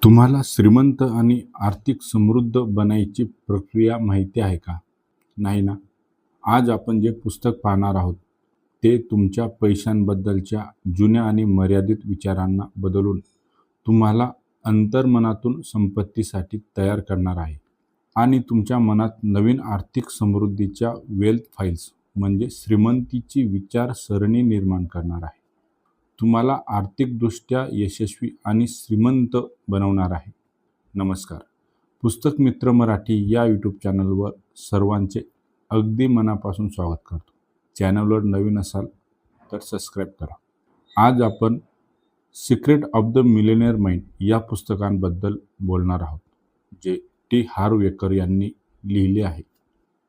तुम्हाला श्रीमंत आणि आर्थिक समृद्ध बनायची प्रक्रिया माहिती आहे का? नाही ना? आज आपण जे पुस्तक पाहणार आहोत, ते तुमच्या पैशांबद्दलच्या जुन्या आणि मर्यादित विचारांना बदलून तुम्हाला अंतर्मनातून संपत्तीसाठी तयार करणार आहे आणि तुमच्या मनात नवीन आर्थिक समृद्धीच्या वेल्थ फाइल्स म्हणजे श्रीमंतीची विचारसरणी निर्माण करणार आहे. तुम्हाला आर्थिकदृष्ट्या यशस्वी आणि श्रीमंत बनवणार आहे. नमस्कार. पुस्तक मित्र मराठी या यूट्यूब चॅनलवर सर्वांचे अगदी मनापासून स्वागत करतो. चॅनलवर नवीन असाल तर सबस्क्राईब करा. आज आपण secret of the millionaire mind या पुस्तकांबद्दल बोलणार आहोत, जे टी हार्व एकर यांनी लिहिले आहे.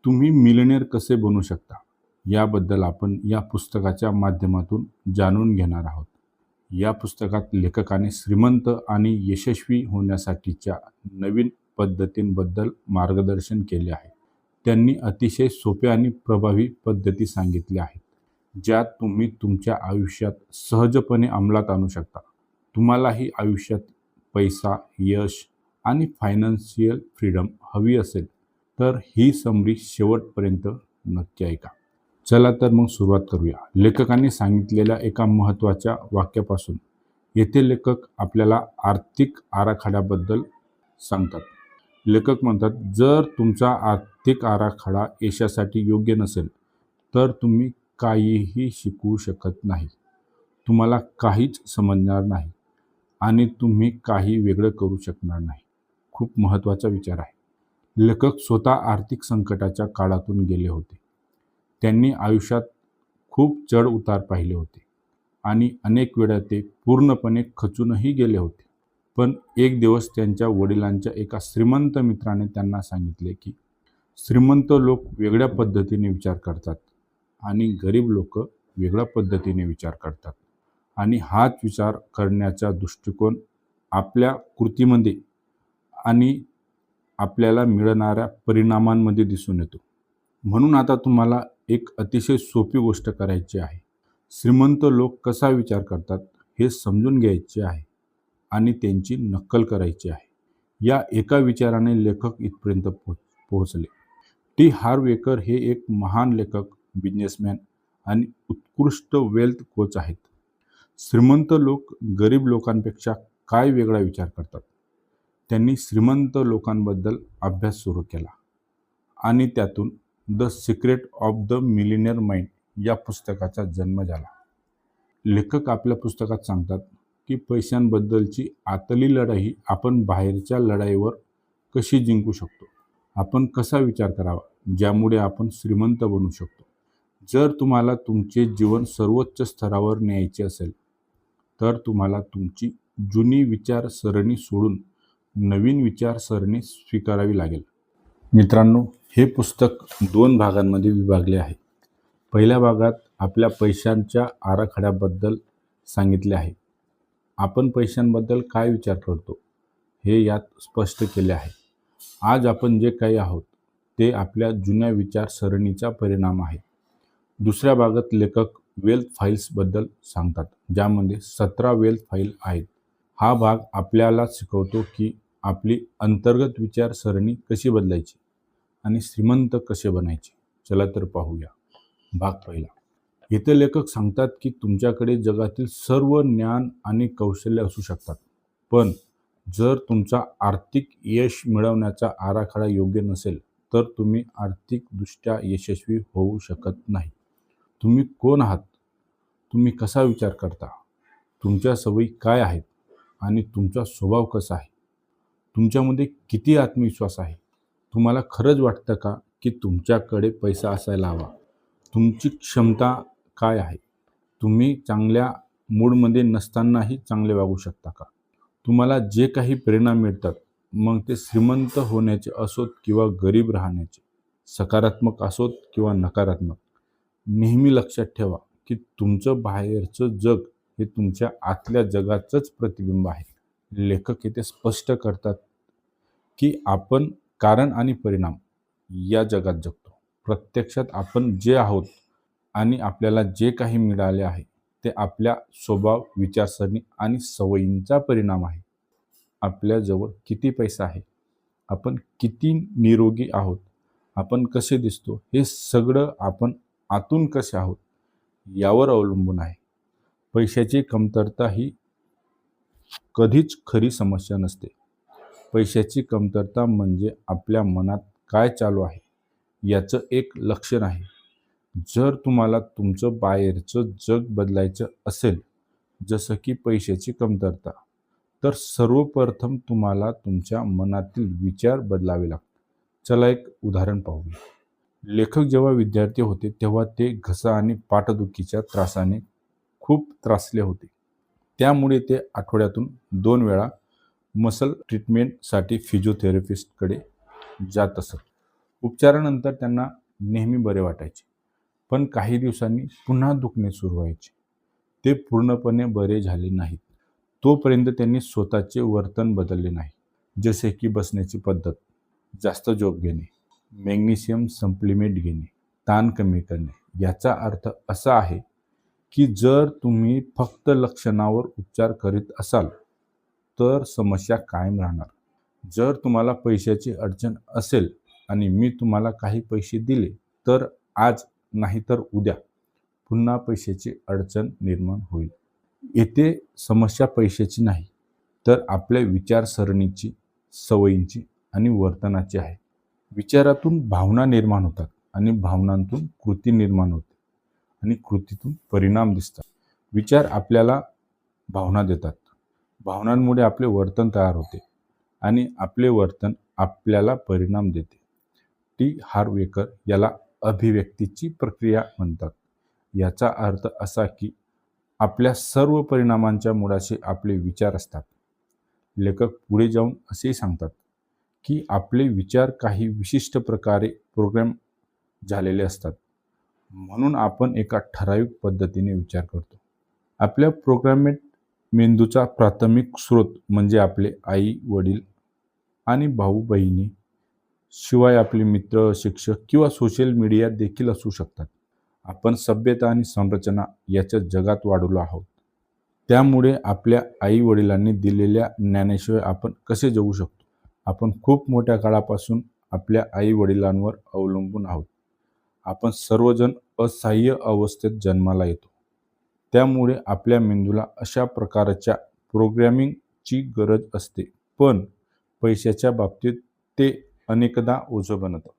तुम्ही मिलेनियर कसे बनू शकता याबद्दल आपण या पुस्तकाच्या माध्यमातून जाणून घेणार आहोत. या पुस्तकात लेखकाने श्रीमंत आणि यशस्वी होण्यासाठीच्या नवीन पद्धतींबद्दल मार्गदर्शन केले आहे. त्यांनी अतिशय सोप्या आणि प्रभावी पद्धती सांगितल्या आहेत, ज्यात तुम्ही तुमच्या आयुष्यात सहजपणे अंमलात आणू शकता. तुम्हालाही आयुष्यात पैसा, यश आणि फायनान्शियल फ्रीडम हवी असेल तर ही समरी शेवटपर्यंत नक्की ऐका. चला तर मग सुरुवात करूया. लेखकांनी सांगितलेल्या एका महत्त्वाच्या वाक्यापासून. येथे लेखक आपल्याला आर्थिक आराखड्याबद्दल सांगतात. लेखक म्हणतात, जर तुमचा आर्थिक आराखडा यशासाठी योग्य नसेल तर तुम्ही काहीही शिकू शकत नाही. तुम्हाला काहीच समजणार नाही आणि तुम्ही काही वेगळं करू शकणार नाही. खूप महत्त्वाचा विचार आहे. लेखक स्वतः आर्थिक संकटाच्या काळातून गेले होते. त्यांनी आयुष्यात खूप चढ उतार पाहिले होते आणि अनेक वेळा ते पूर्णपणे खचूनही गेले होते. पण एक दिवस त्यांच्या वडिलांच्या एका श्रीमंत मित्राने त्यांना सांगितले की श्रीमंत लोक वेगळ्या पद्धतीने विचार करतात आणि गरीब लोक वेगळ्या पद्धतीने विचार करतात आणि हाच विचार करण्याचा दृष्टिकोन आपल्या कृतीमध्ये आणि आपल्याला मिळणाऱ्या परिणामांमध्ये दिसून येतो. म्हणून आता तुम्हाला एक अतिशय सोपी गोष्ट करायची आहे. श्रीमंत लोक कसा विचार करतात हे समजून घ्यायचे आहे आणि त्यांची नक्कल करायची आहे. या एका विचाराने लेखक इथपर्यंत पोहोचले. टी हार्व एकर हे एक महान लेखक, बिझनेसमॅन आणि उत्कृष्ट वेल्थ कोच आहेत. श्रीमंत लोक गरीब लोकांपेक्षा काय वेगळा विचार करतात? त्यांनी श्रीमंत लोकांबद्दल अभ्यास सुरू केला आणि त्यातून the secret of the millionaire mind या पुस्तकाचा जन्म झाला. लेखक आपल्या पुस्तकात सांगतात की पैशांबद्दलची आतली लढाई आपण बाहेरच्या लढाईवर कशी जिंकू शकतो. आपण कसा विचार करावा ज्यामुळे आपण श्रीमंत बनू शकतो. जर तुम्हाला तुमचे जीवन सर्वोच्च स्तरावर न्यायचे असेल तर तुम्हाला तुमची जुनी विचारसरणी सोडून नवीन विचारसरणी स्वीकारावी लागेल. मित्रांनो, हे पुस्तक 2 भागांमध्ये विभागले आहे. पहिल्या भागात आपल्या पैशांच्या आराखड्याबद्दल सांगितले आहे. आपण पैशांबद्दल काय विचार करतो हे यात स्पष्ट केले आहे. आज आपण जे काही आहोत ते आपल्या जुन्या विचारसरणीचा परिणाम आहे. दुसऱ्या भागात लेखक वेल्थ फाइल्सबद्दल सांगतात, ज्यामध्ये 17 वेल्थ फाइल आहेत. हा भाग आपल्याला शिकवतो की आपली अंतर्गत विचारसरणी कशी बदलायची आणि श्रीमंत कसे बनायचे. चला तर पाहूया. भाग पहिला. येथे लेखक सांगतात की तुमच्याकडे जगातील सर्व ज्ञान आणि कौशल्य असू शकतात, पण जर तुमचा आर्थिक यश मिळवण्याचा आराखडा योग्य नसेल तर तुम्ही आर्थिकदृष्ट्या यशस्वी होऊ शकत नाही. तुम्ही कोण आहात? तुम्ही कसा विचार करता? तुमच्या सवयी काय आहेत आणि तुमचा स्वभाव कसा आहे? तुमच्यामध्ये किती आत्मविश्वास आहे? तुम्हाला खरंच वाटतं का की तुमच्याकडे पैसा असायला हवा? तुमची क्षमता काय आहे? तुम्ही चांगल्या मूडमध्ये नसतानाही चांगले वागू शकता का? तुम्हाला जे काही परिणाम मिळतात, मग ते श्रीमंत होण्याचे असोत किंवा गरीब राहण्याचे, सकारात्मक असोत किंवा नकारात्मक, नेहमी लक्षात ठेवा की तुमचं बाहेरचं जग हे तुमच्या आतल्या जगाचंच प्रतिबिंब आहे. लेखक येथे स्पष्ट करतात की आपण कारण आणि परिणाम या जगात जगतो. प्रत्यक्षात आपण जे आहोत आणि आपल्याला जे काही मिळाले आहे ते आपल्या स्वभाव, विचारसरणी आणि सवयींचा परिणाम आहे. आपल्याजवळ किती पैसा आहे, आपण किती निरोगी आहोत, आपण कसे दिसतो, हे सगळं आपण आतून कसे आहोत यावर अवलंबून आहे. पैशाची कमतरता ही कधीच खरी समस्या नसते. पैशाची कमतरता म्हणजे आपल्या मनात काय चालू आहे याचं एक लक्षण आहे. जर तुम्हाला तुमचं बाहेरचं जग बदलायचं असेल, जसं की पैशाची कमतरता, तर सर्वप्रथम तुम्हाला तुमच्या मनातील विचार बदलावे लागतात. चला एक उदाहरण पाहूया. लेखक जेव्हा विद्यार्थी होते तेव्हा ते घसा आणि पाठदुखीच्या त्रासाने खूप त्रासले होते. त्यामुळे ते आठवड्यातून 2 वेळा मसल ट्रीटमेंटसाठी फिजिओथेरपिस्टकडे जात असत. उपचारानंतर त्यांना नेहमी बरे वाटायचे. पण काही दिवसांनी पुन्हा दुखणे सुरू व्हायचे. ते पूर्णपणे बरे झाले नाहीत. तोपर्यंत त्यांनी स्वतःचे वर्तन बदलले नाही. जसे की बसण्याची पद्धत, जास्त झोप घेणे, मॅग्नेशियम सप्लिमेंट घेणे, ताण कमी करणे. याचा अर्थ असा आहे की जर तुम्ही फक्त लक्षणावर उपचार करीत असाल तर समस्या कायम राहणार. जर तुम्हाला पैशाची अडचण असेल आणि मी तुम्हाला काही पैसे दिले तर आज नाही तर उद्या पुन्हा पैशाची अडचण निर्माण होईल. येथे समस्या पैशाची नाही तर आपल्या विचारसरणीची, सवयींची आणि वर्तनाची आहे. विचारातून भावना निर्माण होतात आणि भावनांतून कृती निर्माण होते आणि कृतीतून परिणाम दिसतात. विचार आपल्याला भावना देतात. भावनांमुळे आपले वर्तन तयार होते आणि आपले वर्तन आपल्याला परिणाम देते. टी हार्वेकर याला अभिव्यक्तीची प्रक्रिया म्हणतात. याचा अर्थ असा की आपल्या सर्व परिणामांच्या मुळाशी आपले विचार असतात. लेखक पुढे जाऊन असेही सांगतात की आपले विचार काही विशिष्ट प्रकारे प्रोग्राम झालेले असतात. म्हणून आपण एका ठराविक पद्धतीने विचार करतो. आपल्या प्रोग्रामेट मेंदूचा प्राथमिक स्रोत म्हणजे आपले आई वडील आणि भाऊ बहिणी, शिवाय आपले मित्र, शिक्षक किंवा सोशल मीडिया देखील असू शकतात. आपण सभ्यता आणि संरचना याच्या जगात वाढलो आहोत. त्यामुळे आपल्या आई वडिलांनी दिलेल्या ज्ञानाशिवाय आपण कसे जगू शकतो. आपण खूप मोठ्या काळापासून आपल्या आई वडिलांवर अवलंबून आहोत. आपण सर्वजण असहाय्य अवस्थेत जन्माला येतो. त्यामुळे आपल्या मेंदूला अशा प्रकारच्या प्रोग्रॅमिंगची गरज असते. पण पैशाच्या बाबतीत ते अनेकदा ओझं बनतं.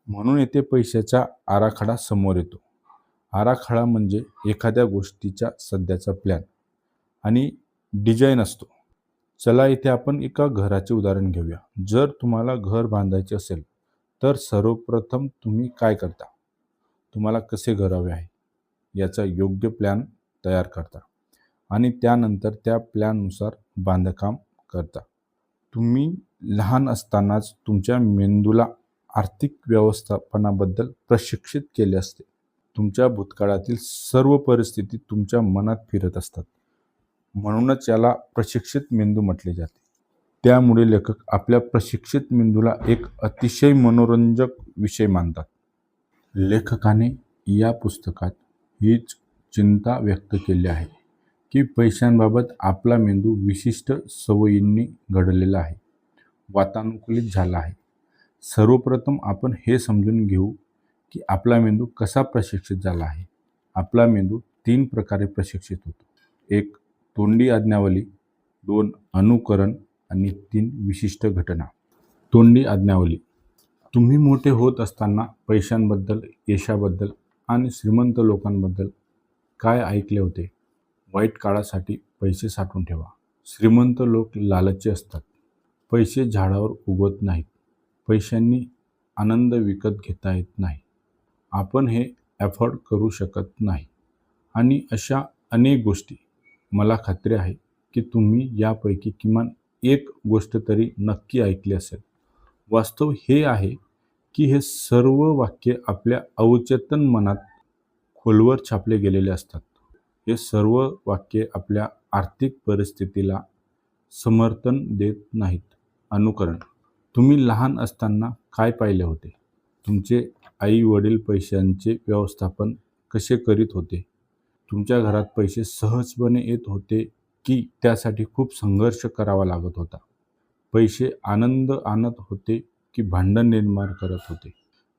म्हणून येथे पैशाचा आराखडा समोर येतो. आराखडा म्हणजे एखाद्या गोष्टीचा सध्याचा प्लॅन आणि डिझाईन असतो. चला इथे आपण एका घराचे उदाहरण घेऊया. जर तुम्हाला घर बांधायचे असेल तर सर्वप्रथम तुम्ही काय करता? तुम्हाला कसे घर हवे आहे याचा योग्य प्लॅन तयार करता आणि त्यानंतर त्या प्लॅननुसार बांधकाम करता. तुम्ही लहान असतानाच तुमच्या मेंदूला आर्थिक व्यवस्थापनाबद्दल प्रशिक्षित केले असते. तुमच्या भूतकाळातील सर्व परिस्थिती तुमच्या मनात फिरत असतात. म्हणूनच याला प्रशिक्षित मेंदू म्हटले जाते. त्यामुळे लेखक आपल्या प्रशिक्षित मेंदूला एक अतिशय मनोरंजक विषय मानतात. लेखकाने या पुस्तकात हीच चिंता व्यक्त केली आहे की पैशांबाबत आपला मेंदू विशिष्ट सवयींनी घडलेला आहे, वातानुकूलित झाला आहे. सर्वप्रथम आपण हे समजून घेऊ की आपला मेंदू कसा प्रशिक्षित झाला आहे. आपला मेंदू 3 प्रकारे प्रशिक्षित होतो. 1 तोंडी आज्ञावली, 2 अनुकरण आणि 3 विशिष्ट घटना. तोंडी आज्ञावली. तुम्ही मोठे होत असताना पैशांबद्दल, यशाबद्दल आणि श्रीमंत लोकांबद्दल काय ऐकले होते? वाईट काळासाठी पैसे साठवून ठेवा. श्रीमंत लोक लालची असतात. पैसे झाडावर उगवत नाहीत. पैशांनी आनंद विकत घेता येत नाही. आपण हे अफोर्ड करू शकत नाही आणि अशा अनेक गोष्टी. मला खात्री आहे की तुम्ही यापैकी किमान एक गोष्ट तरी नक्की ऐकली असेल. वास्तव हे आहे की हे सर्व वाक्य आपल्या अवचेतन मनात खोलवर छापले गेलेले असतात. हे सर्व वाक्ये आपल्या आर्थिक परिस्थितीला समर्थन देत नाहीत. अनुकरण. तुम्ही लहान असताना काय पाहिले होते? तुमचे आई वडील पैशांचे व्यवस्थापन कसे करीत होते? तुमच्या घरात पैसे सहजपणे येत होते की त्यासाठी खूप संघर्ष करावा लागत होता? पैसे आनंद आणत होते की भांडण निर्माण करत होते?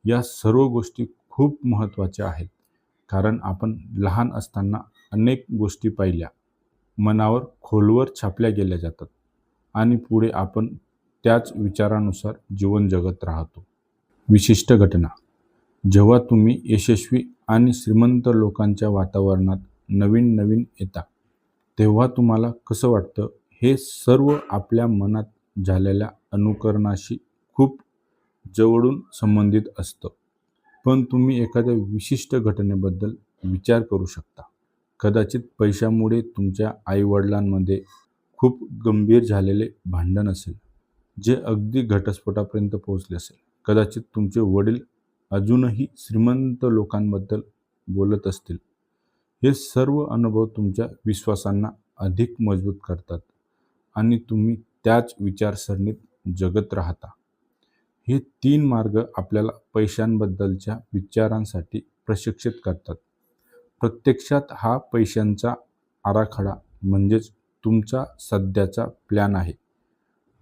या सर्व गोष्टी खूप महत्त्वाच्या आहेत. कारण आपण लहान असताना अनेक गोष्टी पाहिल्या, मनावर खोलवर छापल्या गेल्या जातात आणि पुढे आपण त्याच विचारानुसार जीवन जगत राहतो. विशिष्ट घटना: जेव्हा तुम्ही यशस्वी आणि श्रीमंत लोकांच्या वातावरणात नवीन नवीन येता, तेव्हा तुम्हाला कसं वाटतं? हे सर्व आपल्या मनात झालेल्या अनुकरणाशी खूप जवळून संबंधित असतं. पण तुम्ही एखाद्या विशिष्ट घटनेबद्दल विचार करू शकता. कदाचित पैशामुळे तुमच्या आईवडिलांमध्ये खूप गंभीर झालेले भांडण असेल, जे अगदी घटस्फोटापर्यंत पोहोचले असेल. कदाचित तुमचे वडील अजूनही श्रीमंत लोकांबद्दल बोलत असतील. हे सर्व अनुभव तुमच्या विश्वासांना अधिक मजबूत करतात आणि तुम्ही त्याच विचारसरणीत जगत राहता. हे 3 मार्ग आपल्याला पैशांबद्दलच्या विचारांसाठी प्रशिक्षित करतात. प्रत्यक्षात हा पैशांचा आराखडा म्हणजेच तुमचा सध्याचा प्लॅन आहे,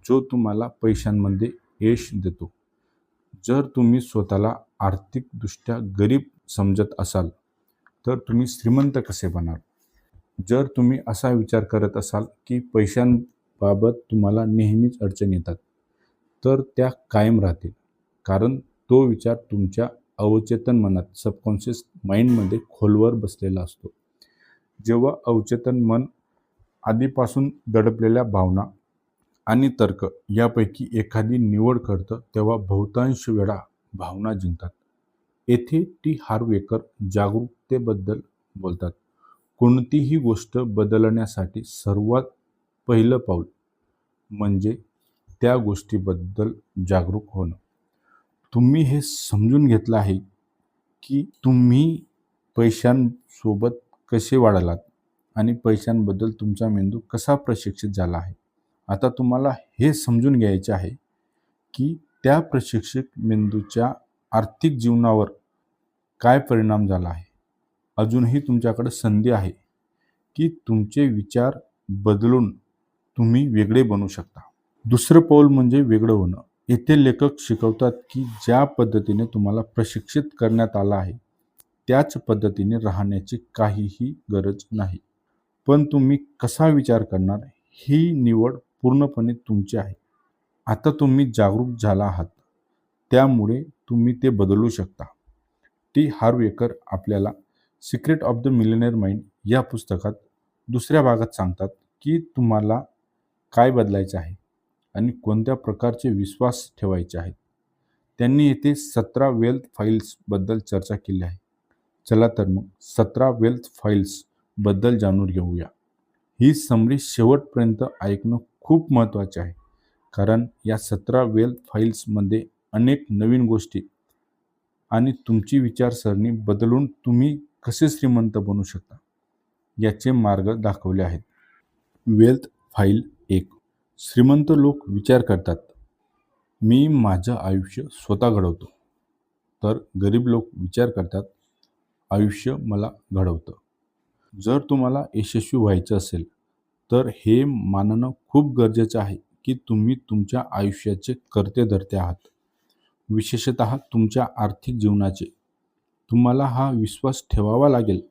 जो तुम्हाला पैशांमध्ये यश देतो. जर तुम्ही स्वतःला आर्थिकदृष्ट्या गरीब समजत असाल, तर तुम्ही श्रीमंत कसे बनाल? जर तुम्ही असा विचार करत असाल की पैशांबाबत तुम्हाला नेहमीच अडचणी येतात, तर त्या कायम राहतील. कारण तो विचार तुमच्या अवचेतन मनात, सबकॉन्शियस माइंडमध्ये खोलवर बसलेला असतो. जेव्हा अवचेतन मन आधीपासून दडपलेल्या भावना आणि तर्क यापैकी एखादी निवड करतं, तेव्हा बहुतांश वेळा भावना जिंकतात. येथे टी हार्वेकर जागरूकतेबद्दल बोलतात. कोणतीही गोष्ट बदलण्यासाठी सर्वात पहिलं पाऊल म्हणजे त्या गोष्टीबद्दल जागरूक होणं. तुम्ही हे समजून घेतलं आहे की तुम्ही पैशांसोबत कसे वाढलात आणि पैशांबद्दल तुमचा मेंदू कसा प्रशिक्षित झाला आहे. आता तुम्हाला हे समजून घ्यायचे आहे की त्या प्रशिक्षित मेंदूच्या आर्थिक जीवनावर काय परिणाम झाला आहे. अजूनही तुमच्याकडे संधी आहे की तुमचे विचार बदलून तुम्ही वेगळे बनू शकता. दुसरं पाऊल म्हणजे वेगळं होणं. येथे लेखक शिकवतात की ज्या पद्धतीने तुम्हाला प्रशिक्षित करण्यात आलं आहे, त्याच पद्धतीने राहण्याची काहीही गरज नाही. पण तुम्ही कसा विचार करणार ही निवड पूर्णपणे तुमची आहे. आता तुम्ही जागरूक झाला आहात, त्यामुळे तुम्ही ते बदलू शकता. टी हार्वेकर आपल्याला secret of the millionaire mind या पुस्तकात दुसऱ्या भागात सांगतात की तुम्हाला काय बदलायचे आहे आणि कोणत्या प्रकारचे विश्वास ठेवायचे आहेत. त्यांनी येथे 17 वेल्थ फाईल्सबद्दल चर्चा केली आहे. चला तर मग 17 वेल्थ फाईल्सबद्दल जाणून घेऊया. ही समरी शेवटपर्यंत ऐकणं खूप महत्त्वाचे आहे, कारण या 17 वेल्थ फाईल्समध्ये अनेक नवीन गोष्टी आणि तुमची विचारसरणी बदलून तुम्ही कसे श्रीमंत बनू शकता याचे मार्ग दाखवले आहेत. Wealth file 1. श्रीमंत लोक विचार करतात, मी माझं आयुष्य स्वतः घडवतो. तर गरीब लोक विचार करतात, आयुष्य मला घडवतं. जर तुम्हाला यशस्वी व्हायचं असेल, तर हे मानणं खूप गरजेचं आहे की तुम्ही तुमच्या आयुष्याचे कर्ते-धर्ते आहात, विशेषतः तुमच्या आर्थिक जीवनाचे. तुम्हाला हा विश्वास ठेवावा लागेल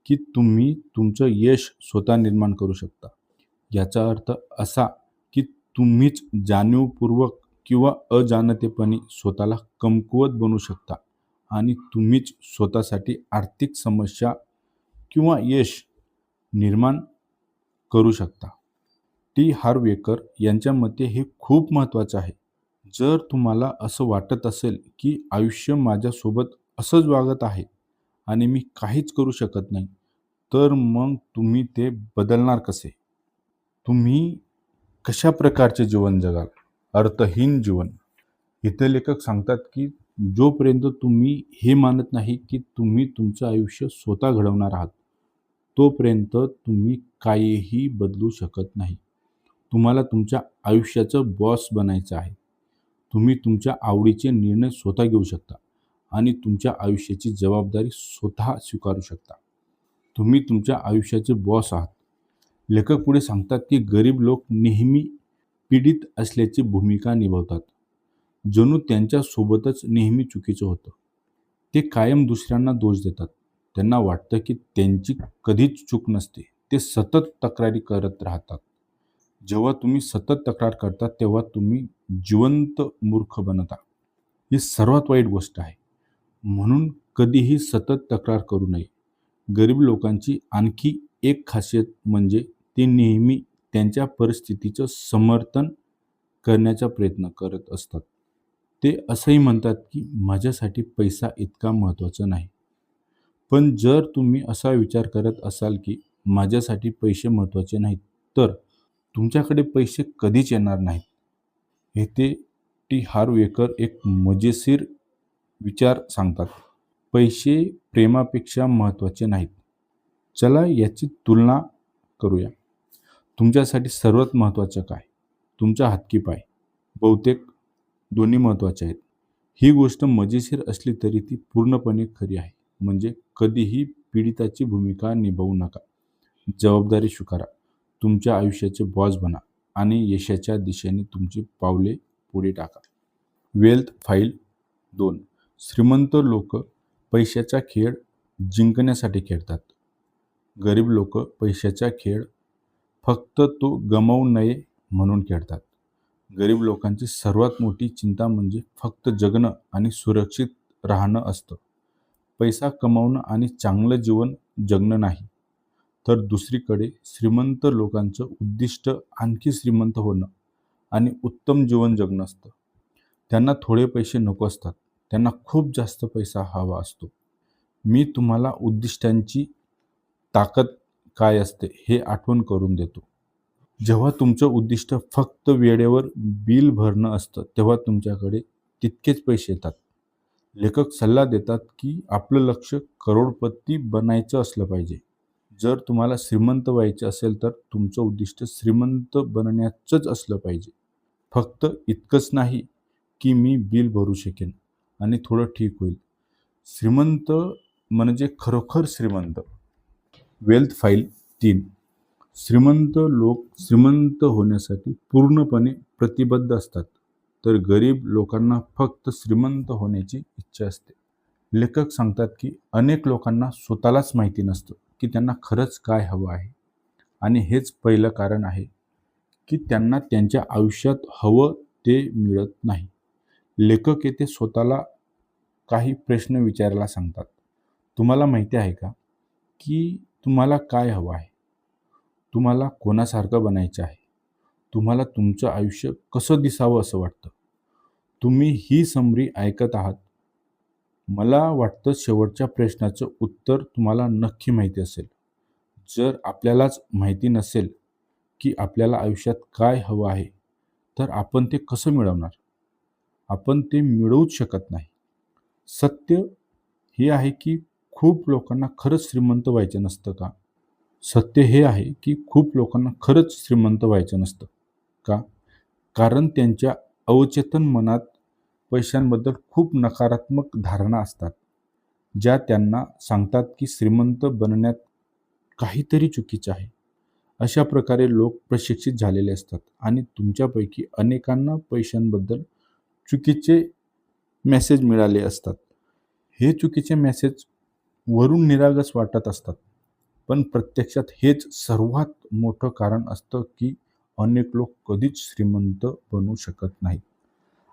की तुम्ही तुमचं यश स्वतः निर्माण करू शकता. याचा अर्थ असा की तुम्हीच जाणीवपूर्वक किंवा अजाणतेपणी स्वतःला कमकुवत बनवू शकता आणि तुम्हीच स्वतःसाठी आर्थिक समस्या किंवा यश निर्माण करू शकता. टी हार्वेकर यांच्या मते हे खूप महत्त्वाचं आहे. जर तुम्हाला असं वाटत असेल की आयुष्य माझ्यासोबत असंच वागत आहे आणि मी काहीच करू शकत नाही, तर मग तुम्ही ते बदलणार कसे? तुम्ही कशा प्रकारचे जीवन जगाल? अर्थहीन जीवन. इथे लेखक सांगतात की जोपर्यंत तुम्ही हे मानत नाही की तुम्ही तुमचं आयुष्य स्वतः घडवणार आहात, तोपर्यंत तुम्ही काहीही बदलू शकत नाही. तुम्हाला तुमच्या आयुष्याचं बॉस बनायचं आहे. तुम्ही तुमच्या आवडीचे निर्णय स्वतः घेऊ शकता आणि तुमच्या आयुष्याची जबाबदारी स्वतः स्वीकारू शकता. तुम्ही तुमच्या आयुष्याचे बॉस आहात. लेखक पुढे सांगतात की गरीब लोक नेहमी पीडित असल्याची भूमिका निभावतात. जणू त्यांच्यासोबतच नेहमी चुकीचं होतं. ते कायम दुसऱ्यांना दोष देतात. त्यांना वाटतं की त्यांची कधीच चूक नसते. ते सतत तक्रारी करत राहतात. जेव्हा तुम्ही सतत तक्रार करता तेव्हा तुम्ही जिवंत मूर्ख बनता. ही सर्वात वाईट गोष्ट आहे. म्हणून कधीही सतत तक्रार करू नये. गरीब लोकांची आणखी एक खासियत म्हणजे ते नेहमी त्यांच्या परिस्थितीचं समर्थन करण्याचा प्रयत्न करत असतात. ते असंही म्हणतात की माझ्यासाठी पैसा इतका महत्त्वाचा नाही. पण जर तुम्ही असा विचार करत असाल की माझ्यासाठी पैसे महत्त्वाचे नाहीत, तर तुमच्याकडे पैसे कधीच येणार नाहीत. येथे टी हार्वेकर एक मजेशीर विचार सांगतात. पैसे प्रेमापेक्षा महत्त्वाचे नाहीत. चला याची तुलना करूया. तुमच्यासाठी सर्वात महत्त्वाचं काय? तुमचा हात पाय? बहुतेक दोन्ही महत्त्वाचे आहेत. ही गोष्ट मजेशीर असली तरी ती पूर्णपणे खरी आहे. म्हणजे कधीही पीडिताची भूमिका निभावू नका. जबाबदारी स्वीकारा. तुमच्या आयुष्याचे बॉस बना आणि यशाच्या दिशेने तुमची पावले पुढे टाका. Wealth file 2. श्रीमंत लोक पैशाचा खेळ जिंकण्यासाठी खेळतात. गरीब लोक पैशाचा खेळ फक्त तो गमावू नये म्हणून खेळतात. गरीब लोकांची सर्वात मोठी चिंता म्हणजे फक्त जगणं आणि सुरक्षित राहणं असतं. पैसा कमावणं आणि चांगलं जीवन जगणं नाही. तर दुसरीकडे श्रीमंत लोकांचं उद्दिष्ट आणखी श्रीमंत होणं आणि उत्तम जीवन जगणं असतं. त्यांना थोडे पैसे नको असतात. त्यांना खूप जास्त पैसा हवा असतो. मी तुम्हाला उद्दिष्टांची ताकद काय असते हे आठवण करून देतो. जेव्हा तुमचं उद्दिष्ट फक्त वेळेवर बिल भरणं असतं तेव्हा तुमच्याकडे तितकेच पैसे येतात. लेखक सल्ला देतात की आपलं लक्ष करोडपती बनायचं असलं पाहिजे. जर तुम्हाला श्रीमंत व्हायचे असेल तर तुमचं उद्दिष्ट श्रीमंत बनण्याचंच असलं पाहिजे. फक्त इतकंच नाही की मी बिल भरू शकेन आणि थोडं ठीक होईल. श्रीमंत म्हणजे खरोखर श्रीमंत. Wealth file 3. श्रीमंत लोक श्रीमंत होण्यासाठी पूर्णपणे प्रतिबद्ध असतात, तर गरीब लोकांना फक्त श्रीमंत होण्याची इच्छा असते. लेखक सांगतात की अनेक लोकांना स्वतःलाच माहिती नसतं की त्यांना खरंच काय हवं आहे. आणि हेच पहिलं कारण आहे की त्यांना त्यांच्या आयुष्यात हवं ते मिळत नाही. लेखक येथे स्वतःला काही प्रश्न विचारायला सांगतात. तुम्हाला माहिती आहे का की तुम्हाला काय हवं आहे? तुम्हाला कोणासारखं बनायचं आहे? तुम्हाला तुमचं आयुष्य कसं दिसावं असं वाटतं? तुम्ही ही समरी ऐकत आहात. मला वाटतं शेवटच्या प्रश्नाचं उत्तर तुम्हाला नक्की माहिती असेल. जर आपल्यालाच माहिती नसेल की आपल्याला आयुष्यात काय हवं आहे, तर आपण ते कसं मिळवणार? आपण ते मिळवूच शकत नाही. सत्य हे आहे की खूप लोकांना खरंच श्रीमंत व्हायचं नसतं का? सत्य हे आहे की खूप लोकांना खरंच श्रीमंत व्हायचं नसतं का? कारण त्यांच्या अवचेतन मनात पैशांबद्दल खूप नकारात्मक धारणा असतात, ज्या त्यांना सांगतात की श्रीमंत बनण्यात काहीतरी चुकीचं आहे. अशा प्रकारे लोक प्रशिक्षित झालेले असतात आणि तुमच्यापैकी अनेकांना पैशांबद्दल चुकीचे मेसेज मिळाले असतात. हे चुकीचे मेसेज वरून निरागस वाटत असतात, पण प्रत्यक्षात हेच सर्वात मोठं कारण असतं की अनेक लोक कधीच श्रीमंत बनू शकत नाहीत.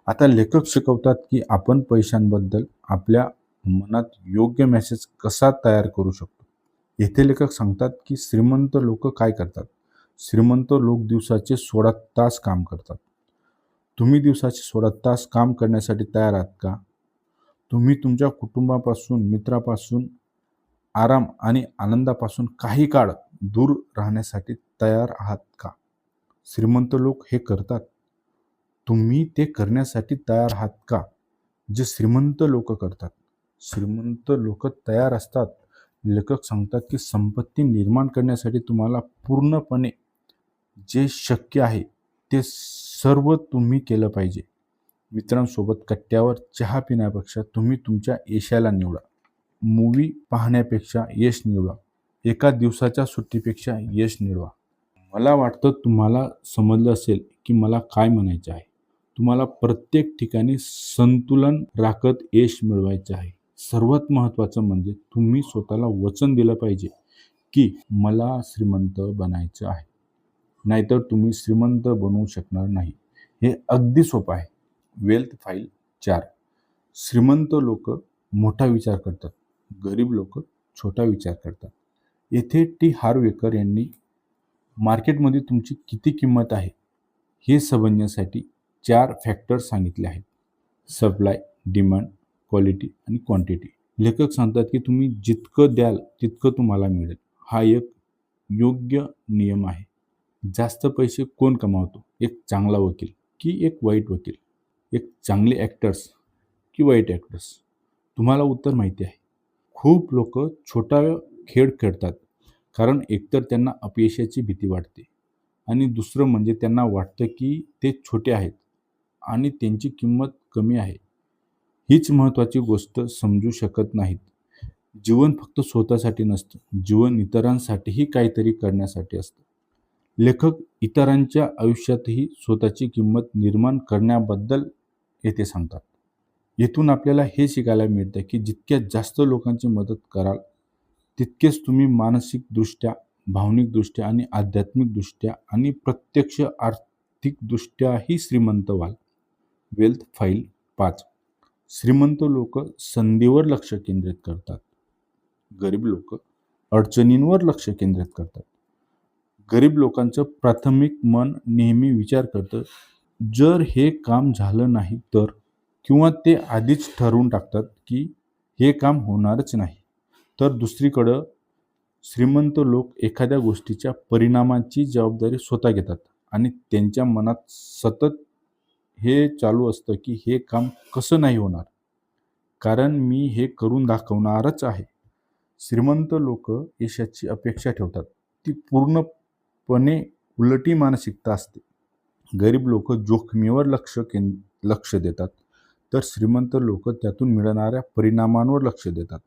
आता लेखक शिकवतात की आपण पैशांबद्दल आपल्या मनात योग्य मेसेज कसा तयार करू शकतो. येथे लेखक सांगतात की श्रीमंत लोक काय करतात. श्रीमंत लोक दिवसाचे 16 तास काम करतात. तुम्ही दिवसाचे 16 तास काम करण्यासाठी तयार आहात का? तुम्ही तुमच्या कुटुंबापासून, मित्रापासून, आराम आणि आनंदापासून काही काळ दूर राहण्यासाठी तयार आहात का? श्रीमंत लोक हे करतात. तुम्ही ते करण्यासाठी तयार आहात का? जे श्रीमंत लोक करतात. श्रीमंत लोक तयार असतात. लेखक सांगतात की संपत्ती निर्माण करण्यासाठी तुम्हाला पूर्णपणे जे शक्य आहे ते सर्व तुम्ही केलं पाहिजे. मित्रांसोबत कट्ट्यावर चहा पिण्यापेक्षा तुम्ही तुमच्या यशाला निवडा. मूवी पाहण्यापेक्षा यश निवडा. एका दिवसाच्या सुट्टीपेक्षा यश निवडा. मला वाटतं तुम्हाला समजलं असेल की मला काय म्हणायचे आहे. तुम्हाला प्रत्येक ठिकाणी संतुलन राखत यश मिळवायचे आहे. सर्वात महत्त्वाचं म्हणजे तुम्ही स्वतःला वचन दिलं पाहिजे की मला श्रीमंत बनायचं आहे. नाहीतर तुम्ही श्रीमंत बनवू शकणार नाही. हे अगदी सोपं आहे. Wealth file 4. श्रीमंत लोक मोठा विचार करतात. गरीब लोक छोटा विचार करतात. येथे टी हार्वेकर यांनी मार्केटमध्ये तुमची किती किंमत आहे हे समजण्यासाठी 4 फॅक्टर्स सांगितले आहेत. सप्लाय, डिमांड, क्वालिटी आणि क्वांटिटी. लेखक सांगतात की तुम्ही जितकं द्याल तितकं तुम्हाला मिळेल. हा एक योग्य नियम आहे. जास्त पैसे कोण कमावतो? एक चांगला वकील की एक वाईट वकील? एक चांगले ॲक्टर्स की वाईट ॲक्टर्स? तुम्हाला उत्तर माहिती आहे. खूप लोक छोटा खेळ खेळतात कारण एकतर त्यांना अपयशाची भीती वाटते आणि दुसरं म्हणजे त्यांना वाटतं की ते छोटे आहेत आणि त्यांची किंमत कमी आहे. हीच महत्त्वाची गोष्ट समजू शकत नाहीत. जीवन फक्त स्वतःसाठी नसतं. जीवन इतरांसाठीही काहीतरी करण्यासाठी असतं. लेखक इतरांच्या आयुष्यातही स्वतःची किंमत निर्माण करण्याबद्दल येथे सांगतात. येथून आपल्याला हे शिकायला मिळतं की जितक्या जास्त लोकांची मदत कराल तितकेच तुम्ही मानसिकदृष्ट्या, भावनिकदृष्ट्या आणि आध्यात्मिकदृष्ट्या आणि प्रत्यक्ष आर्थिकदृष्ट्याही श्रीमंत व्हाल. Wealth file 5. श्रीमंत लोक संधीवर लक्ष केंद्रित करतात. गरीब लोक अडचणींवर लक्ष केंद्रित करतात. गरीब लोकांचं प्राथमिक मन नेहमी विचार करतं, जर हे काम झालं नाही तर, किंवा ते आधीच ठरवून टाकतात की हे काम होणारच नाही. तर दुसरीकडं श्रीमंत लोक एखाद्या गोष्टीच्या परिणामाची जबाबदारी स्वतः घेतात आणि त्यांच्या मनात सतत हे चालू असतं की हे काम कसं नाही होणार, कारण मी हे करून दाखवणारच आहे. श्रीमंत लोक यशाची अपेक्षा ठेवतात. ती पूर्णपणे उलटी मानसिकता असते. गरीब लोक जोखमीवर लक्ष देतात, तर श्रीमंत लोक त्यातून मिळणाऱ्या परिणामांवर लक्ष देतात.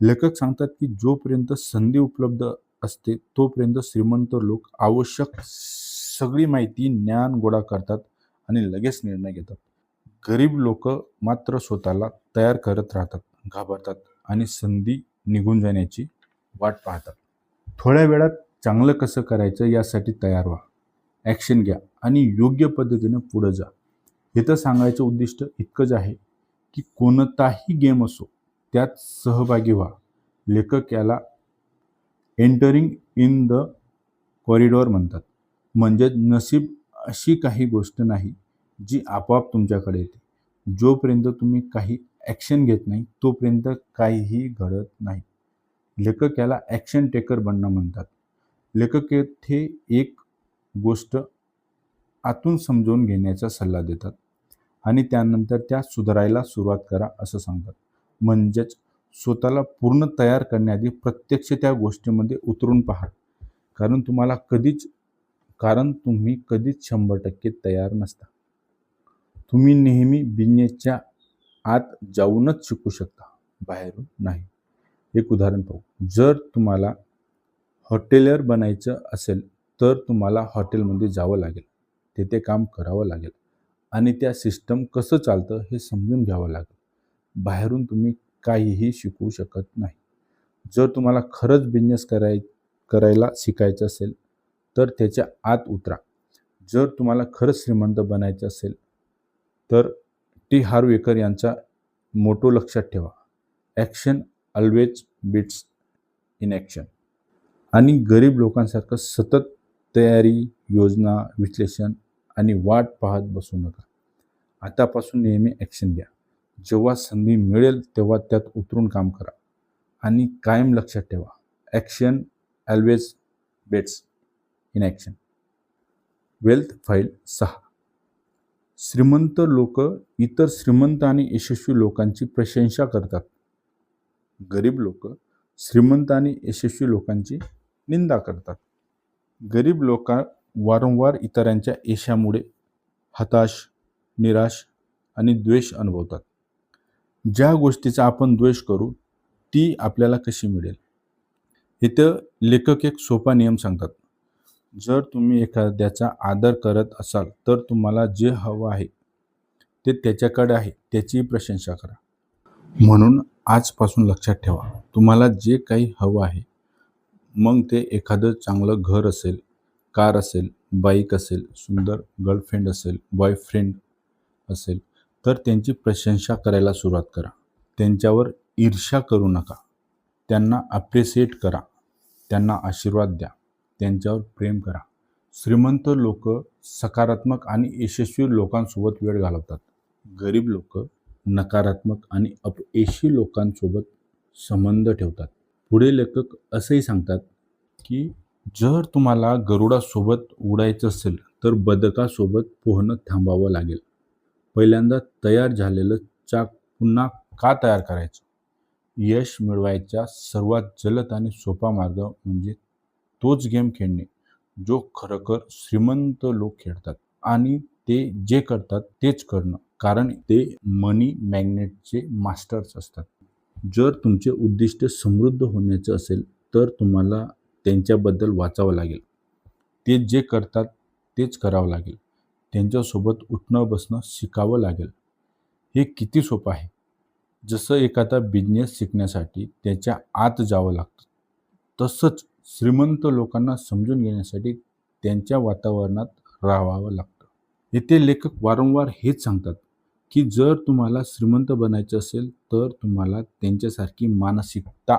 लेखक सांगतात की जोपर्यंत संधी उपलब्ध असते तोपर्यंत श्रीमंत लोक आवश्यक सगळी माहिती, ज्ञान गोळा करतात आणि लगेच निर्णय घेतात. गरीब लोक मात्र स्वतःला तयार करत राहतात, घाबरतात आणि संधी निघून जाण्याची वाट पाहतात. थोड्या वेळात चांगलं कसं करायचं यासाठी तयार व्हा, ॲक्शन घ्या आणि योग्य पद्धतीने पुढे जा. इथं सांगायचं उद्दिष्ट इतकंच आहे की कोणताही गेम असो त्यात सहभागी व्हा. लेखक याला एंटरिंग इन द कॉरिडॉर म्हणतात. म्हणजे नशीब अशी काही गोष्ट नाही जी आपोआप तुमच्याकडे येते. जोपर्यंत तुम्ही काही ॲक्शन घेत नाही तोपर्यंत काहीही घडत नाही. लेखक याला ॲक्शन टेकर बनणं म्हणतात. लेखक येथे एक गोष्ट आतून समजून घेण्याचा सल्ला देतात आणि त्यानंतर त्या सुधारायला सुरुवात करा असं सांगतात. म्हणजेच स्वतःला पूर्ण तयार करण्याआधी प्रत्यक्ष त्या गोष्टीमध्ये उतरून पहा, कारण तुम्ही कधीच 100% तयार नसता. तुम्ही नेहमी बिझनेसच्या आत जाऊनच शिकू शकता, बाहेरून नाही. एक उदाहरण पाहू. जर तुम्हाला हॉटेलियर बनायचं असेल तर तुम्हाला हॉटेलमध्ये जावं लागेल, तेथे काम करावं लागेल आणि त्या सिस्टम कसं चालतं हे समजून घ्यावं लागेल. बाहेरून तुम्ही काहीही शिकू शकत नाही. जर तुम्हाला खरंच बिझनेस करायला शिकायचं असेल तर त्याच्या आत उतरा. जर तुम्हाला खरंच श्रीमंत बनायचं असेल तर टी हार्वेकर यांचा मोटो लक्षात ठेवा, ॲक्शन ऑलवेज बीट्स इनॲक्शन. आणि गरीब लोकांसारखं सतत तयारी, योजना, विश्लेषण आणि वाट पाहत बसू नका. आतापासून नेहमी ॲक्शन घ्या. जेव्हा संधी मिळेल तेव्हा त्यात उतरून काम करा आणि कायम लक्षात ठेवा, action always beats inaction. Wealth file 6. श्रीमंत लोक इतर श्रीमंत आणि यशस्वी लोकांची प्रशंसा करतात. गरीब लोक श्रीमंत आणि यशस्वी लोकांची निंदा करतात. गरीब लोक वारंवार इतरांच्या यशामुळे हताश, निराश आणि द्वेष अनुभवतात. ज्या गोष्टीचा आपण द्वेष करू ती आपल्याला कशी मिळेल? इथं लेखक एक सोपा नियम सांगतात. जर तुम्ही एखाद्याचा आदर करत असाल तर तुम्हाला जे हवं आहे ते त्याच्याकडे आहे त्याची प्रशंसा करा. म्हणून आजपासून लक्षात ठेवा, तुम्हाला जे काही हवं आहे, मग ते एखादं चांगलं घर असेल, कार असेल, बाईक असेल, सुंदर गर्लफ्रेंड असेल, बॉयफ्रेंड असेल, तर त्यांची प्रशंसा करायला सुरुवात करा. त्यांच्यावर ईर्ष्या करू नका. त्यांना अप्रिशिएट करा. त्यांना आशीर्वाद द्या. त्यांच्यावर प्रेम करा. श्रीमंत लोक सकारात्मक आणि यशस्वी लोकांसोबत वेळ घालवतात. गरीब लोक नकारात्मक आणि अपयशी लोकांसोबत संबंध ठेवतात. पुढे लेखक असंही सांगतात की जर तुम्हाला गरुडासोबत उडायचं असेल तर बदकासोबत पोहणं थांबावं लागेल. पहिल्यांदा तयार झालेलं चाक पुन्हा का तयार करायचं? यश मिळवायचा सर्वात जलद आणि सोपा मार्ग म्हणजे तोच गेम खेळणे जो खरोखर श्रीमंत लोक खेळतात आणि ते जे करतात तेच करणं, कारण ते मनी मॅग्नेटचे मास्टर्स असतात. जर तुमचे उद्दिष्ट समृद्ध होण्याचं असेल तर तुम्हाला त्यांच्याबद्दल वाचावं लागेल. ते जे करतात तेच करावं लागेल. त्यांच्यासोबत उठणं बसणं शिकावं लागेल. हे किती सोपं आहे. जसं एखादा बिझनेस शिकण्यासाठी त्याच्या आत जावं लागतं, तसंच श्रीमंत लोकांना समजून घेण्यासाठी त्यांच्या वातावरणात राहावं लागतं. येथे लेखक वारंवार हेच सांगतात की जर तुम्हाला श्रीमंत बनायचं असेल तर तुम्हाला त्यांच्यासारखी मानसिकता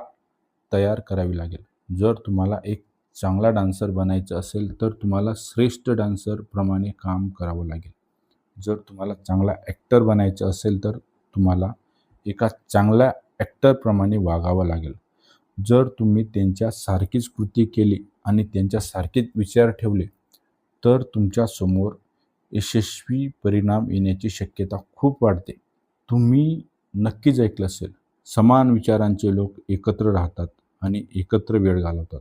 तयार करावी लागेल. जर तुम्हाला एक चांगला डान्सर बनायचं असेल तर तुम्हाला श्रेष्ठ डान्सरप्रमाणे काम करावं लागेल. जर तुम्हाला चांगला ॲक्टर बनायचं असेल तर तुम्हाला एका चांगल्या ॲक्टरप्रमाणे वागावं लागेल. जर तुम्ही त्यांच्यासारखीच कृती केली आणि त्यांच्यासारखेच विचार ठेवले तर तुमच्यासमोर यशस्वी परिणाम येण्याची शक्यता खूप वाढते. तुम्ही नक्कीच ऐकलं असेल, समान विचारांचे लोक एकत्र राहतात आणि एकत्र वेळ घालवतात.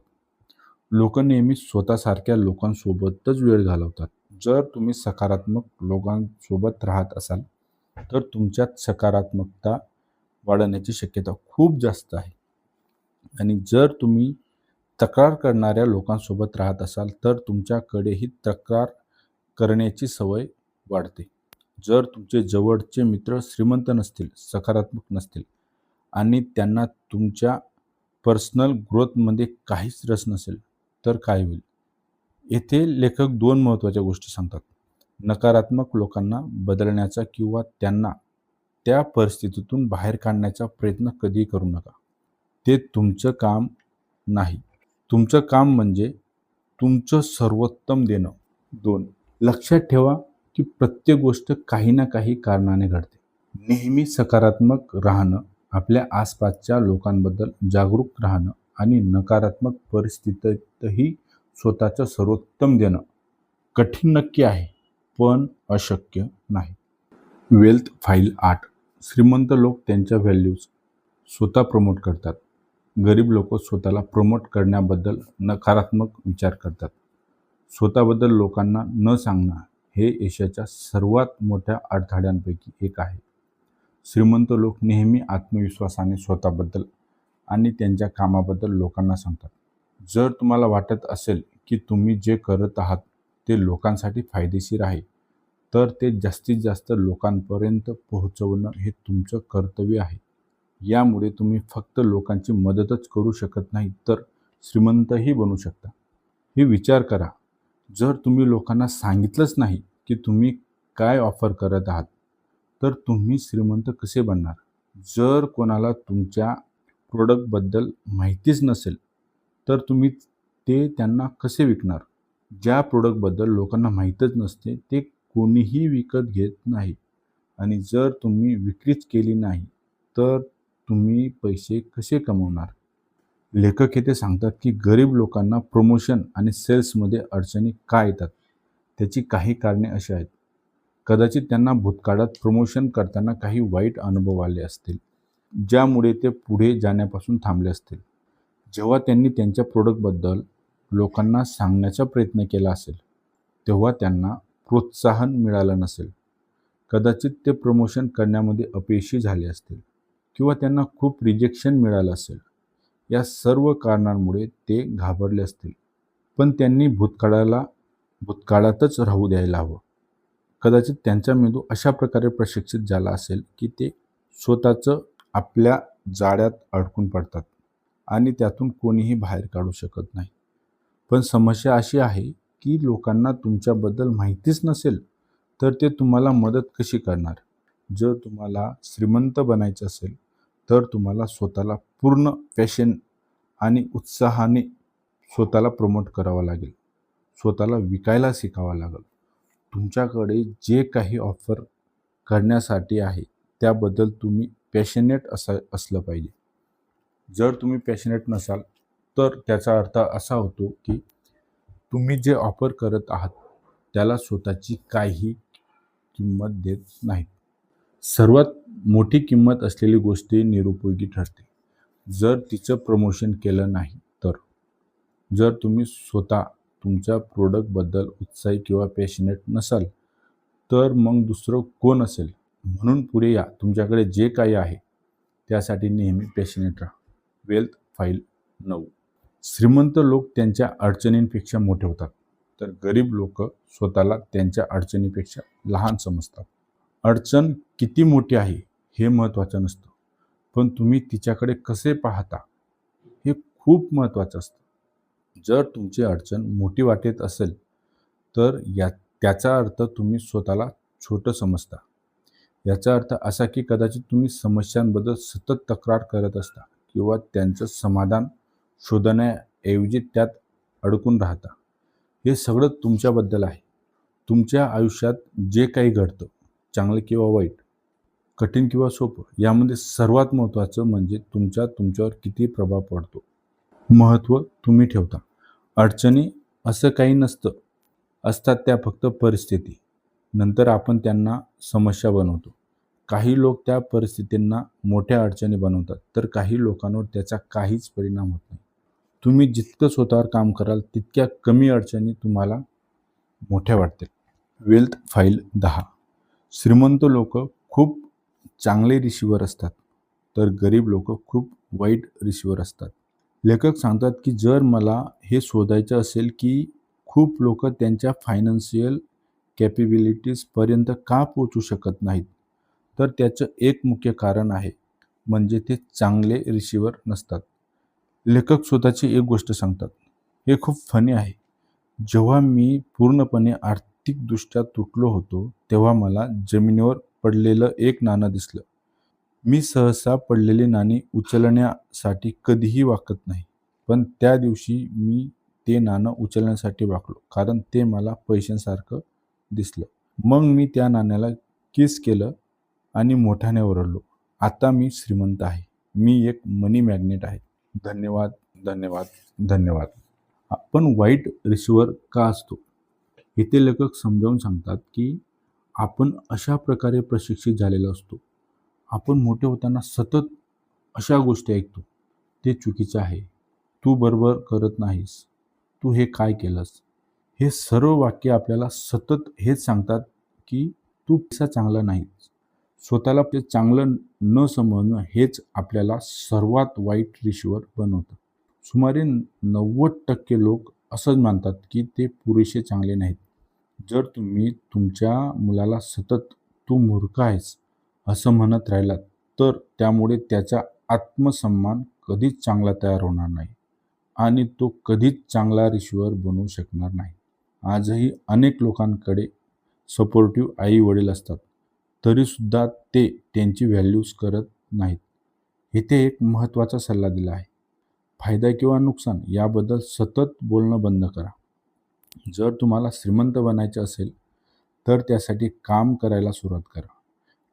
लोक नेहमी स्वतःसारख्या लोकांसोबतच वेळ घालवतात. जर तुम्ही सकारात्मक लोकांसोबत राहत असाल तर तुमच्यात सकारात्मकता वाढण्याची शक्यता खूप जास्त आहे. आणि जर तुम्ही तक्रार करणाऱ्या लोकांसोबत राहत असाल तर तुमच्याकडेही तक्रार करण्याची सवय वाढते. जर तुमचे जवळचे मित्र श्रीमंत नसतील, सकारात्मक नसतील आणि त्यांना तुमच्या पर्सनल ग्रोथमध्ये काहीच रस नसेल तर काय होईल? येथे लेखक दोन महत्त्वाच्या गोष्टी सांगतात. नकारात्मक लोकांना बदलण्याचा किंवा त्यांना त्या परिस्थितीतून बाहेर काढण्याचा प्रयत्न कधीही करू नका. ते तुमचं काम नाही. तुमचं काम म्हणजे तुमचं सर्वोत्तम देणं. 2. लक्षात ठेवा की प्रत्येक गोष्ट काही ना काही कारणाने घडते. नेहमी सकारात्मक राहणं, आपल्या आसपासच्या लोकांबद्दल जागरूक राहणं आणि नकारात्मक परिस्थितीतही स्वतःचं सर्वोत्तम देणं कठीण नक्की आहे, पण अशक्य नाही. Wealth file 8. श्रीमंत लोक त्यांच्या व्हॅल्यूज स्वतः प्रमोट करतात. गरीब लोक स्वतःला प्रमोट करण्याबद्दल नकारात्मक विचार करतात. स्वतःबद्दल लोकांना न सांगणं हे यशाच्या सर्वात मोठ्या अडथळ्यांपैकी एक आहे. श्रीमंत लोक नेहमी आत्मविश्वासाने स्वतःबद्दल आणि त्यांच्या कामाबद्दल लोकांना सांगतात. जर तुम्हाला वाटत असेल की तुम्ही जे करत आहात ते लोकांसाठी फायदेशीर आहे, तर ते जास्तीत जास्त लोकांपर्यंत पोहोचवणं हे तुमचं कर्तव्य आहे. यामुळे तुम्ही फक्त लोकांची मदतच करू शकत नाही, तर श्रीमंतही बनू शकता. हे विचार करा, जर तुम्ही लोकांना सांगितलंच नाही की तुम्ही काय ऑफर करत आहात, तर तुम्ही श्रीमंत कसे बनणार? जर कोणाला तुमच्या प्रोडक्टबद्दल माहितीच नसेल, तर तुम्ही ते त्यांना कसे विकणार? ज्या प्रोडक्टबद्दल लोकांना माहीतच नसते, ते कोणीही विकत घेत नाही. आणि जर तुम्ही विक्रीच केली नाही, तर तुम्ही पैसे कसे कमवणार? लेखक येथे सांगतात की गरीब लोकांना प्रमोशन आणि सेल्समध्ये अडचणी का येतात? त्याची काही कारणे अशी आहेत. कदाचित त्यांना भूतकाळात प्रमोशन करताना काही वाईट अनुभव आले असतील, ज्यामुळे ते पुढे जाण्यापासून थांबले असतील. जेव्हा त्यांनी त्यांच्या प्रोडक्टबद्दल लोकांना सांगण्याचा प्रयत्न केला असेल, तेव्हा त्यांना प्रोत्साहन मिळालं नसेल. कदाचित ते प्रमोशन करण्यामध्ये अपयशी झाले असतील किंवा त्यांना खूप रिजेक्शन मिळालं असेल. या सर्व कारणांमुळे ते घाबरले असतील. पण त्यांनी भूतकाळातच राहू द्यायला हवं. कदाचित त्यांचा मेंदू अशा प्रकारे प्रशिक्षित झाला असेल की ते स्वतःचं आपल्या जाळ्यात अडकून पडतात आणि त्यातून कोणीही बाहेर काढू शकत नाही. पण समस्या अशी आहे की लोकांना तुमच्याबद्दल माहितीच नसेल तर ते तुम्हाला मदत कशी करणार? जर तुम्हाला श्रीमंत बनायचं असेल तर तुम्हाला स्वतःला पूर्ण पॅशन आणि उत्साहाने स्वतःला प्रमोट करावं लागेल. स्वतःला विकायला शिकावं लागेल. तुमच्याकडे जे काही ऑफर करण्यासाठी आहे त्याबद्दल तुम्ही पॅशनेट असलं पाहिजे. जर तुम्ही पॅशनेट नसाल तर त्याचा अर्थ असा होतो की तुम्ही जे ऑफर करत आहात त्याला स्वतःची काही किंमत देत नाहीत. सर्वात मोठी किंमत असलेली गोष्ट निरुपयोगी ठरते जर तिचं प्रमोशन केलं नाही तर. जर तुम्ही स्वतः तुमच्या प्रोडक्टबद्दल उत्साही किंवा पॅशनेट नसाल तर मग दुसरं कोण असेल? म्हणून पुढे या. तुमच्याकडे जे काही आहे त्यासाठी नेहमी पॅशनेट राहा. Wealth file 9. श्रीमंत लोक त्यांच्या अडचणींपेक्षा मोठे होतात तर गरीब लोक स्वतःला त्यांच्या अडचणीपेक्षा लहान समजतात. अडचण किती मोठी आहे हे महत्त्वाचं नसतं, पण तुम्ही तिच्याकडे कसे पाहता हे खूप महत्त्वाचं असतं. जर तुमची अडचण मोठी वाटत असेल तर त्याचा अर्थ तुम्ही स्वतःला छोटं समजता. याचा अर्थ असा की कदाचित तुम्ही समस्यांबद्दल सतत तक्रार करत असता किंवा त्यांचं समाधान शोधण्याऐवजी त्यात अडकून राहता. हे सगळं तुमच्याबद्दल आहे. तुमच्या आयुष्यात जे काही घडतं, चांगलं किंवा वाईट, कठीण किंवा सोपं, यामध्ये सर्वात महत्त्वाचं म्हणजे तुमच्यावर किती प्रभाव पडतो. महत्त्व तुम्ही ठेवता. अडचणी असं काही नसतं. असतात त्या फक्त परिस्थिती. नंतर आपण त्यांना समस्या बनवतो. काही लोक त्या परिस्थितींना मोठ्या अडचणी बनवतात तर काही लोकांवर त्याचा काहीच परिणाम होत नाही. तुम्ही जितकं स्वतःवर काम कराल तितक्या कमी अडचणी तुम्हाला मोठ्या वाटतील. Wealth file 10. श्रीमंत लोक खूप चांगले रिसीवर असतात तर गरीब लोक खूप वाईट रिसीवर असतात. लेखक सांगतात की जर मला हे शोधायचं असेल की खूप लोक त्यांच्या फायनान्शियल कॅपेबिलिटीजपर्यंत का पोहोचू शकत नाहीत तर त्याचं एक मुख्य कारण आहे म्हणजे ते चांगले रिसीवर नसतात. लेखक स्वतःची एक गोष्ट सांगतात. हे खूप फनी आहे. जेव्हा मी पूर्णपणे आर्थिकदृष्ट्या तुटलो होतो तेव्हा मला जमिनीवर पडलेलं एक नाणं दिसलं. मी सहसा पडलेली नाणी उचलण्यासाठी कधीही वाकत नाही, पण त्या दिवशी मी ते नाणं उचलण्यासाठी वाकलो कारण ते मला पैशांसारखं दिसलं. मग मी त्या नाण्याला किस केलं आणि मोठ्याने ओरडलो, आता मी श्रीमंत आहे. मी एक मनी मॅग्नेट आहे. धन्यवाद, धन्यवाद, धन्यवाद. आपण वाईट रिसीवर का असतो? इथे लेखक समजावून सांगतात की आपण अशा प्रकारे प्रशिक्षित झालेलो असतो. आपण मोठे होताना सतत अशा गोष्टी ऐकतो, ते चुकीचं आहे, तू बरोबर करत नाहीस, तू हे काय केलंस? हे सर्व वाक्य आपल्याला सतत हेच सांगतात की तू पैसा चांगला नाहीस. स्वतःला ते चांगलं न समजणं हेच आपल्याला सर्वात वाईट रिसीवर बनवतं. सुमारे 90% लोक असंच मानतात की ते पुरेसे चांगले नाहीत. जर तुम्ही तुमच्या मुलाला सतत तू मूर्ख आहेस असं म्हणत राहिलात तर त्यामुळे त्याचा आत्मसन्मान कधीच चांगला तयार होणार नाही आणि तो कधीच चांगला रिसीवर बनवू शकणार नाही. आजही अनेक लोकांकडे सपोर्टिव्ह आई वडील असतात तरीसुद्धा ते त्यांची व्हॅल्यूज करत नाहीत. इथे एक महत्त्वाचा सल्ला दिला आहे. फायदा किंवा नुकसान याबद्दल सतत बोलणं बंद करा. जर तुम्हाला श्रीमंत बनायचे असेल तर त्यासाठी काम करायला सुरुवात करा.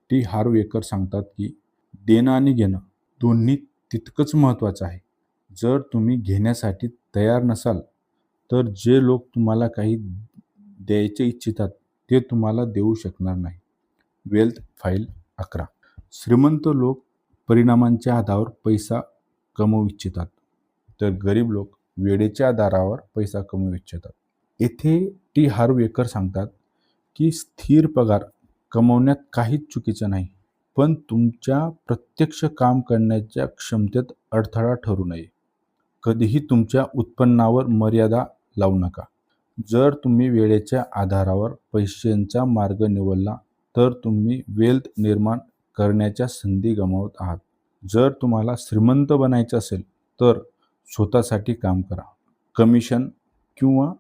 टी हार्व एकर सांगतात की देणं आणि घेणं दोन्ही तितकंच महत्त्वाचं आहे. जर तुम्ही घेण्यासाठी तयार नसाल तर जे लोक तुम्हाला काही द्यायचे इच्छितात ते तुम्हाला देऊ शकणार नाही. Wealth file 11. श्रीमंत लोक परिणामांच्या आधारावर पैसा कमवू इच्छितात तर गरीब लोक वेळेच्या आधारावर पैसा कमवू इच्छितात. येथे टी हार्व एकर सांगतात की स्थिर पगार कमवण्यात काहीच चुकीचं नाही, पण तुमच्या प्रत्यक्ष काम करण्याच्या क्षमतेत अडथळा ठरू नये. कधीही तुमच्या उत्पन्नावर मर्यादा लावू नका. जर तुम्ही वेळेच्या आधारावर पैशांचा मार्ग निवडला तर तुम्ही वेल्थ निर्माण करण्याच्या संधी गमावत आहात. जर तुम्हाला श्रीमंत बनायचे असेल तर स्वतःसाठी काम करा. कमिशन किंवा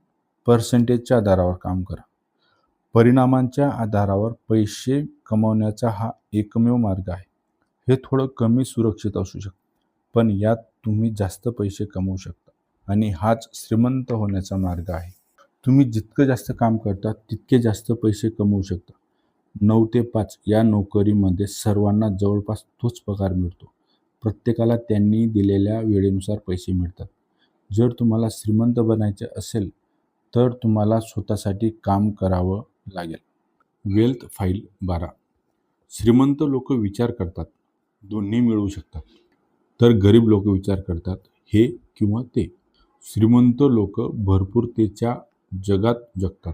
पर्सेंटेजच्या आधारावर काम करा. परिणामांच्या आधारावर पैसे कमवण्याचा हा एकमेव मार्ग आहे. हे थोडं कमी सुरक्षित असू शकतं, पण यात तुम्ही जास्त पैसे कमवू शकता आणि हाच श्रीमंत होण्याचा मार्ग आहे. तुम्ही जितकं जास्त काम करता तितके जास्त पैसे कमवू शकता. 9 ते 5 या नोकरीमध्ये सर्वांना जवळपास तोच पगार मिळतो. प्रत्येकाला त्यांनी दिलेल्या वेळेनुसार पैसे मिळतात. जर तुम्हाला श्रीमंत बनायचे असेल तर तुम्हाला स्वतःसाठी काम करावं लागेल. Wealth file 12. श्रीमंत लोक विचार करतात दोन्ही मिळवू शकतात, तर गरीब लोक विचार करतात हे किंवा ते. श्रीमंत लोक भरपूरतेच्या जगात जगतात,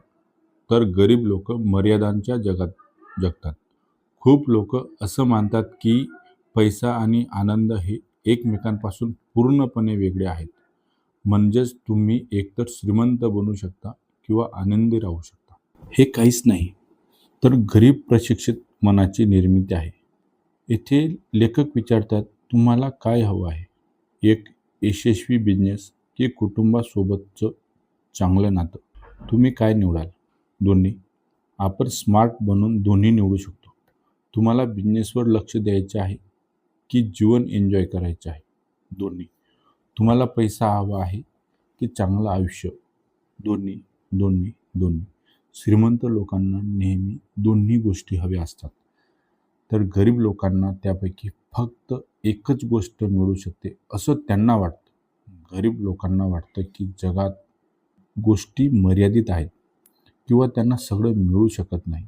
तर गरीब लोक मर्यादांच्या जगात जगतात. खूप लोक असं मानतात की पैसा आणि आनंद हे एकमेकांपासून पूर्णपणे वेगळे आहेत. म्हणजेच तुम्ही एकतर श्रीमंत बनू शकता किंवा आनंदी राहू शकता. हे काहीच नाही, तर गरीब प्रशिक्षित मनाची निर्मिती आहे. येथे लेखक विचारतात तुम्हाला काय हवं आहे? एक यशस्वी बिझनेस की कुटुंबासोबतचं चांगलं नातं? तुम्ही काय निवडाल? दोन्ही. आपण स्मार्ट बनून दोन्ही निवडू शकतो. तुम्हाला बिझनेसवर लक्ष द्यायचे आहे की जीवन एन्जॉय करायचे आहे? दोन्ही. तुम्हाला पैसा हवा आहे की चांगलं आयुष्य? दोन्ही, दोन्ही, दोन्ही. श्रीमंत लोकांना नेहमी दोन्ही गोष्टी हव्या असतात, तर गरीब लोकांना त्यापैकी फक्त एकच गोष्ट मिळू शकते असं त्यांना वाटतं. गरीब लोकांना वाटतं की जगात गोष्टी मर्यादित आहेत किंवा त्यांना सगळं मिळू शकत नाही.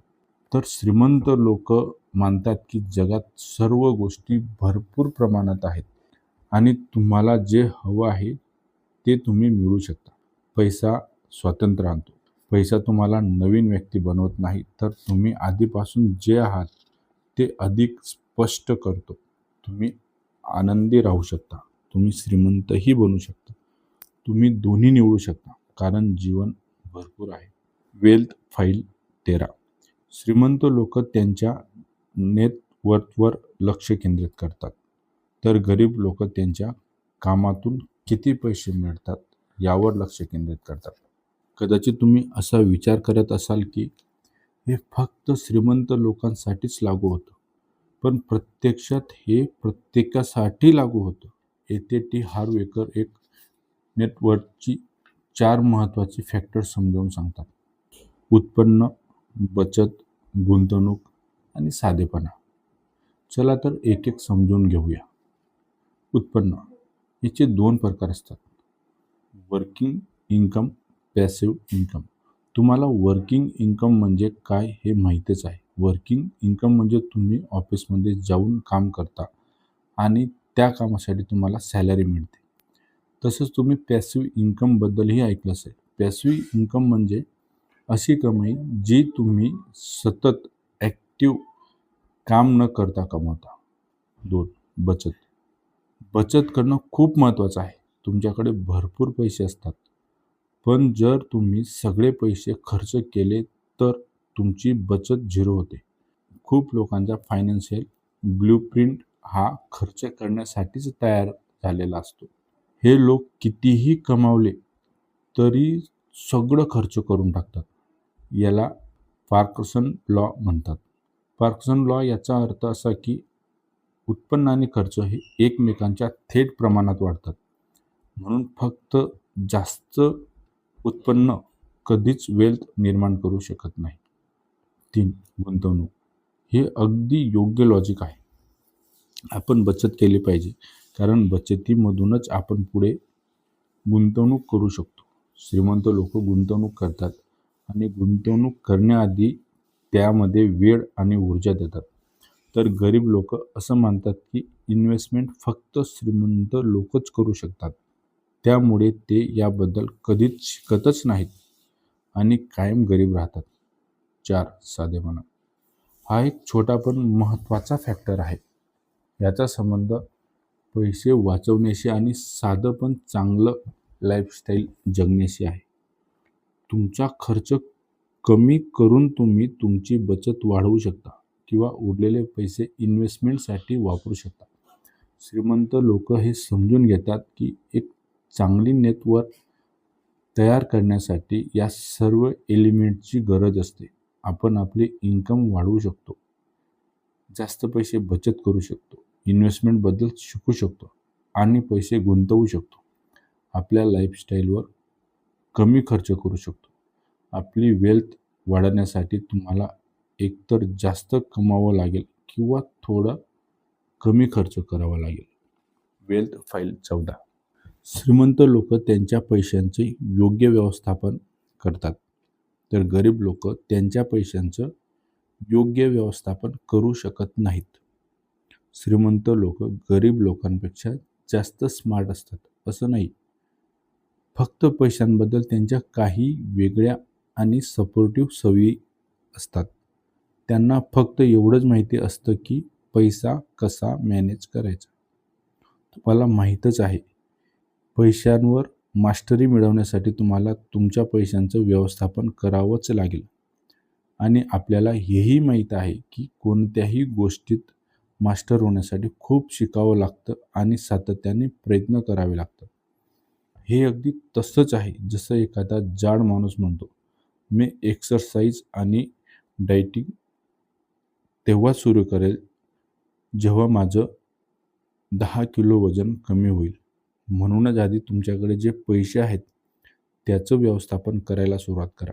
तर श्रीमंत लोक मानतात की जगात सर्व गोष्टी भरपूर प्रमाणात आहेत आणि तुम्हाला जे हवं आहे ते तुम्ही मिळवू शकता. पैसा स्वातंत्र्य आणतो. पैसा तुम्हाला नवीन व्यक्ती बनवत नाही, तर तुम्ही आधीपासून जे आहात ते अधिक स्पष्ट करतो. तुम्ही आनंदी राहू शकता, तुम्ही श्रीमंतही बनू शकता. तुम्ही दोन्ही निवडू शकता, कारण जीवन भरपूर आहे. Wealth file 13. श्रीमंत लोक त्यांच्या नेटवर्थवर लक्ष केंद्रित करतात, तर गरीब लोक त्यांच्या कामातून किती पैसे मिळतात यावर लक्ष केंद्रित करतात. कदाचित तुम्ही असा विचार करत असाल की हे फक्त श्रीमंत लोकांसाठीच लागू होतं, पण प्रत्यक्षात हे प्रत्येकासाठी लागू होतं. येथे टी हार्वेकर एक नेटवर्थची 4 महत्त्वाची फॅक्टर समजावून सांगतात. उत्पन्न, बचत, गुंतवणूक आणि साधेपणा. चला तर एक एक समजून घेऊया. उत्पन्न. याचे 2 प्रकार असतात, वर्किंग इन्कम, पॅसिव्ह इन्कम. तुम्हाला वर्किंग इन्कम म्हणजे काय हे माहीतच आहे. वर्किंग इन्कम म्हणजे तुम्ही ऑफिसमध्ये जाऊन काम करता आणि त्या कामासाठी तुम्हाला सॅलरी मिळते. तसंच तुम्ही पॅसिव्ह इन्कमबद्दलही ऐकलं असेल. पॅसिव्ह इन्कम म्हणजे अशी कमाई जी तुम्ही सतत ॲक्टिव्ह काम न करता कमवता. 2. बचत. बचत करणं खूप महत्त्वाचं आहे. तुमच्याकडे भरपूर पैसे असतात, पण जर तुम्ही सगळे पैसे खर्च केले तर तुमची बचत 0 होते. खूप लोकांचा फायनान्शियल ब्लूप्रिंट हा खर्च करण्यासाठीच तयार झालेला असतो. हे लोक कितीही कमावले तरी सगळं खर्च करून टाकतात. याला पार्किन्सन लॉ म्हणतात. पार्किन्सन लॉ याचा अर्थ असा की उत्पन्न आणि खर्च हे एकमेकांच्या थेट प्रमाणात वाढतात. म्हणून फक्त जास्त उत्पन्न कधीच वेल्थ निर्माण करू शकत नाही. 3. गुंतवणूक. हे अगदी योग्य लॉजिक आहे. आपण बचत केली पाहिजे, कारण बचतीमधूनच आपण पुढे गुंतवणूक करू शकतो. श्रीमंत लोक गुंतवणूक करतात आणि गुंतवणूक करण्याआधी त्यामध्ये वेळ आणि ऊर्जा देतात, तर गरीब लोक असं मानतात की इन्व्हेस्टमेंट फक्त श्रीमंत लोकच करू शकतात. त्यामुळे ते याबद्दल कधीच शिकतच नाहीत आणि कायम गरीब राहतात. 4. साधेपणा. हा एक छोटा पण महत्त्वाचा फॅक्टर आहे. याचा संबंध पैसे वाचवण्याशी आणि साधं पण चांगलं लाईफस्टाईल जगण्याशी आहे. तुमचा खर्च कमी करून तुम्ही तुमची बचत वाढवू शकता किंवा उरलेले पैसे इन्व्हेस्टमेंटसाठी वापरू शकता. श्रीमंत लोक हे समजून घेतात की एक चांगली नेटवर्क तयार करण्यासाठी या सर्व एलिमेंटची गरज असते. आपण आपले इन्कम वाढवू शकतो, जास्त पैसे बचत करू शकतो, इन्व्हेस्टमेंटबद्दल शिकू शकतो आणि पैसे गुंतवू शकतो. आपल्या लाईफस्टाईलवर कमी खर्च करू शकतो. आपली वेल्थ वाढवण्यासाठी तुम्हाला एकतर जास्त कमावं लागेल किंवा थोडा कमी खर्च करावा लागेल. Wealth file 14. श्रीमंत लोक त्यांच्या पैशांचे योग्य व्यवस्थापन करतात, तर गरीब लोक त्यांच्या पैशांचं योग्य व्यवस्थापन करू शकत नाहीत. श्रीमंत लोक गरीब लोकांपेक्षा जास्त स्मार्ट असतात असं नाही. फक्त पैशांबद्दल त्यांच्या काही वेगळ्या आणि सपोर्टिव्ह सवयी असतात. त्यांना फक्त एवढंच माहिती असतं की पैसा कसा मॅनेज करायचा. तुम्हाला माहीतच आहे, पैशांवर मास्टरी मिळवण्यासाठी तुम्हाला तुमच्या पैशांचं व्यवस्थापन करावंच लागेल. आणि आपल्याला हेही माहीत आहे की कोणत्याही गोष्टीत मास्टर होण्यासाठी खूप शिकावं लागतं आणि सातत्याने प्रयत्न करावे लागतात. हे अगदी तसंच आहे जसं एखादा जाड माणूस म्हणतो, मी एक्सरसाइज आणि डाएटिंग तेव्हा सुरू करेल जेव्हा माझं 10 किलो वजन कमी होईल. म्हणूनच आधी तुमच्याकडे जे पैसे आहेत त्याचं व्यवस्थापन करायला सुरुवात करा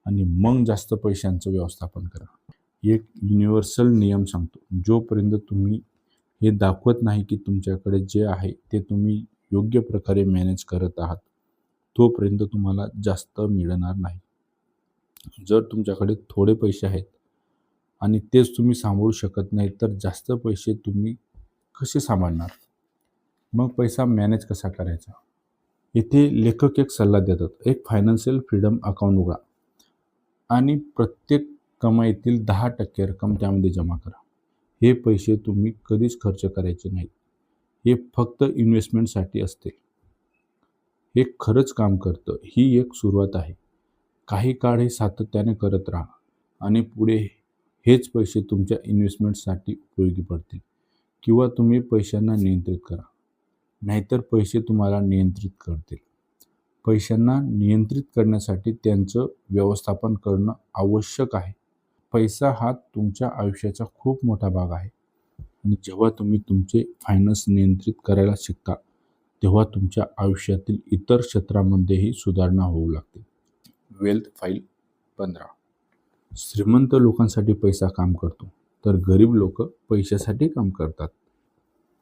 आणि मग जास्त पैशांचं व्यवस्थापन करा. एक युनिव्हर्सल नियम सांगतो, जोपर्यंत तुम्ही हे दाखवत नाही की तुमच्याकडे जे आहे ते तुम्ही योग्य प्रकारे मॅनेज करत आहात, तोपर्यंत तुम्हाला जास्त मिळणार नाही. जर तुमच्याकडे थोडे पैसे आहेत आणि तेच तुम्ही सांभाळू शकत नाही, तर जास्त पैसे तुम्ही कसे सांभाळणार? मग पैसा मॅनेज कसा करायचा? इथे लेखक एक सल्ला देतात, एक फायनान्शियल फ्रीडम अकाउंट उघडा आणि प्रत्येक कमाईतील 10% रक्कम त्यामध्ये जमा करा. हे पैसे तुम्ही कधीच खर्च करायचे नाहीत. हे फक्त इन्व्हेस्टमेंटसाठी असते. हे खरंच काम करतं. ही एक सुरुवात आहे. काही काळ हे सातत्याने करत राहा आणि पुढे हेच पैसे तुमच्या इन्व्हेस्टमेंटसाठी उपयोगी पडतील. किंवा तुम्ही पैशांना नियंत्रित करा, नाहीतर पैसे तुम्हाला नियंत्रित करतील. पैशांना नियंत्रित करण्यासाठी त्यांचं व्यवस्थापन करणं आवश्यक आहे. पैसा हा तुमच्या आयुष्याचा खूप मोठा भाग आहे आणि जेव्हा तुम्ही तुमचे फायनान्स नियंत्रित करायला शिकता, तेव्हा तुमच्या आयुष्यातील इतर क्षेत्रांमध्येही सुधारणा होऊ लागते. Wealth file 15. श्रीमंत लोकांसाठी पैसा काम करतो, तर गरीब लोक पैशासाठी काम करतात.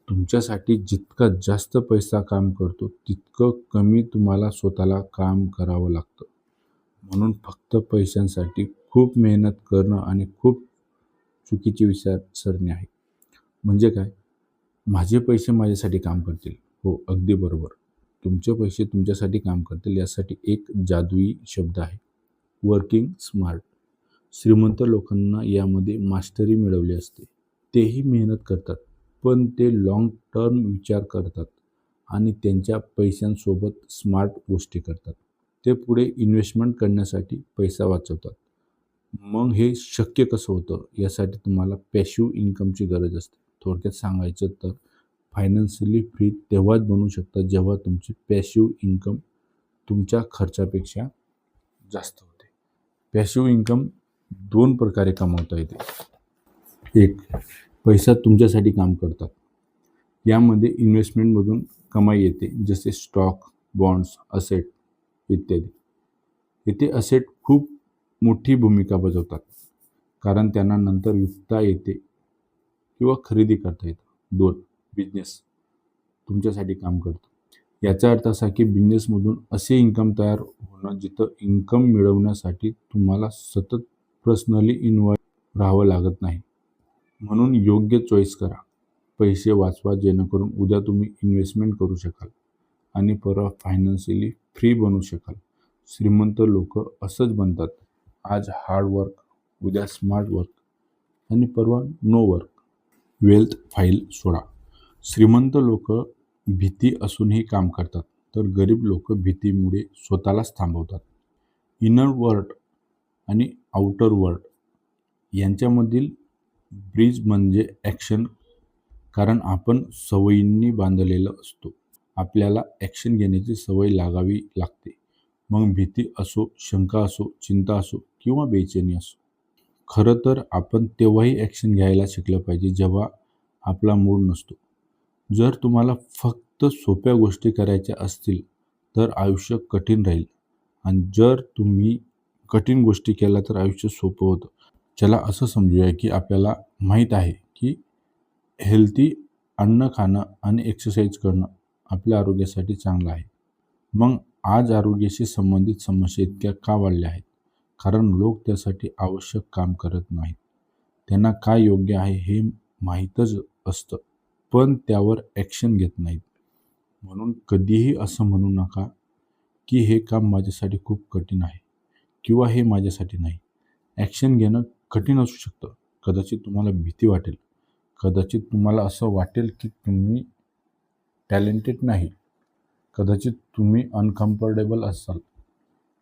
तुमच्यासाठी जितका जास्त पैसा काम करतो, तितकं कमी तुम्हाला स्वतःला काम करावं लागतं. म्हणून फक्त पैशांसाठी खूप मेहनत करणं आणि खूप चुकीची विचारसरणी आहे. म्हणजे काय? माझे पैसे माझ्यासाठी काम करतील. हो, अगदी बरोबर. तुमचे पैसे तुमच्यासाठी काम करतील यासाठी एक जादुई शब्द आहे, वर्किंग स्मार्ट. श्रीमंत लोकांना यामध्ये मास्टरी मिळवली असते. तेही मेहनत करतात, पण ते लाँग टर्म विचार करतात आणि त्यांच्या पैशांसोबत स्मार्ट गोष्टी करतात. ते पुढे इन्व्हेस्टमेंट करण्यासाठी पैसा वाचवतात. मग हे शक्य कसं होतं? यासाठी तुम्हाला पॅसिव्ह इन्कमची गरज असते. थोडक्यात सांगायचं तर फायनान्शियली फ्री तेव्हाच बनू शकता जेव्हा तुमची पॅसिव्ह इन्कम तुमच्या खर्चापेक्षा जास्त होते. पॅसिव्ह इन्कम 2 प्रकारे कमावता येते. एक, पैसा तुमच्यासाठी काम करतात. यामध्ये इन्व्हेस्टमेंटमधून कमाई येते, जसे स्टॉक, बॉन्ड्स, असेट इत्यादी. येथे असेट खूप मोठी भूमिका बजावतात, कारण त्यांना नंतर विकता येते किंवा खरेदी करता येतं. 2, बिझनेस तुमच्यासाठी काम करतो. याचा अर्थ असा की बिझनेसमधून असे इन्कम तयार होणं जिथं इन्कम मिळवण्यासाठी तुम्हाला सतत पर्सनली इन्व्हॉल्व राहावं लागत नाही. म्हणून योग्य चॉईस करा. पैसे वाचवा जेणेकरून उद्या तुम्ही इन्व्हेस्टमेंट करू शकाल आणि परवा फायनान्शियली फ्री बनू शकाल. श्रीमंत लोक असंच बनतात. आज हार्ड वर्क, उद्या स्मार्ट वर्क आणि परवा नो वर्क. Wealth file 16. श्रीमंत लोक भीती असूनही काम करतात, तर गरीब लोक भीतीमुळे स्वतःलाच थांबवतात. इनर वर्ल्ड आणि आउटर वर्ल्ड यांच्यामधील ब्रिज म्हणजे ॲक्शन. कारण आपण सवयींनी बांधलेलं असतो. आपल्याला ॲक्शन घेण्याची सवय लागावी लागते. मग भीती असो, शंका असो, चिंता असो किंवा बेचैनी असो. खरं तर आपण तेव्हाही ॲक्शन घ्यायला शिकलं पाहिजे जेव्हा आपला मूड नसतो. जर तुम्हाला फक्त सोप्या गोष्टी करायच्या असतील तर आयुष्य कठीण राहील आणि जर तुम्ही कठीण गोष्टी केल्या तर आयुष्य सोपं होतं. चला असं समजूया की आपल्याला माहीत आहे की हेल्दी अन्न खाणं आणि एक्सरसाइज करणं आपल्या आरोग्यासाठी चांगलं आहे. मग आज आरोग्याशी संबंधित समस्या इतक्या का वाढल्या आहेत? कारण लोक त्यासाठी आवश्यक काम करत नाहीत. त्यांना काय योग्य आहे हे माहीतच असतं, पण त्यावर ॲक्शन घेत नाहीत. म्हणून कधीही असं म्हणू नका की हे काम माझ्यासाठी खूप कठीण आहे किंवा हे माझ्यासाठी नाही. ॲक्शन घेणं कठीण असू शकतं. कदाचित तुम्हाला भीती वाटेल. कदाचित तुम्हाला असं वाटेल की तुम्ही टॅलेंटेड नाही. कदाचित तुम्ही अनकम्फर्टेबल असाल.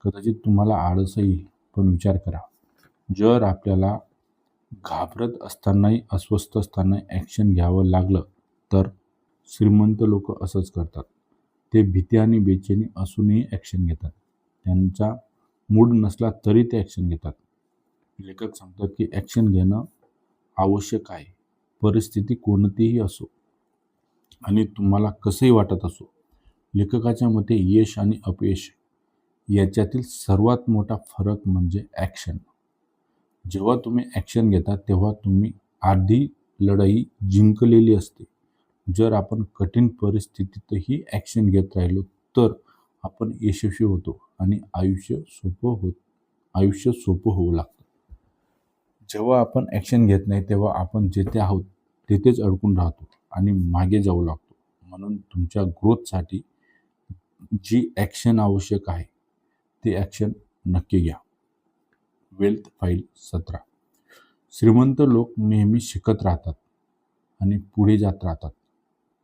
कदाचित तुम्हाला आळस येईल. पण विचार करा, जर आपल्याला घाबरत असतानाही, अस्वस्थ असतानाही ॲक्शन घ्यावं लागलं तर श्रीमंत लोक असंच करतात. ते भीती आणि बेचैनी असूनही ॲक्शन घेतात. त्यांचा मूड नसला तरी ते ॲक्शन घेतात. लेखक सांगतात की ॲक्शन घेणं आवश्यक आहे. परिस्थिती कोणतीही असो आणि तुम्हाला कसंही वाटत असो. लेखकाच्या मते यश आणि अपयश याच्यातील सर्वात मोठा फरक म्हणजे ॲक्शन. जेव्हा तुम्ही ॲक्शन घेता तेव्हा तुम्ही आधी लढाई जिंकलेली असते. जर आपण कठीण परिस्थितीतही ॲक्शन घेत राहिलो तर आपण यशस्वी होतो आणि आयुष्य सोपं होऊ लागतं. जेव्हा आपण ॲक्शन घेत नाही तेव्हा आपण जिथे आहोत तिथेच अडकून राहतो आणि मागे जाऊ लागतो. म्हणून तुमच्या ग्रोथसाठी जी ॲक्शन आवश्यक आहे ते ॲक्शन नक्की घ्या. Wealth file 17. श्रीमंत लोक नेहमी शिकत राहतात आणि पुढे जात राहतात.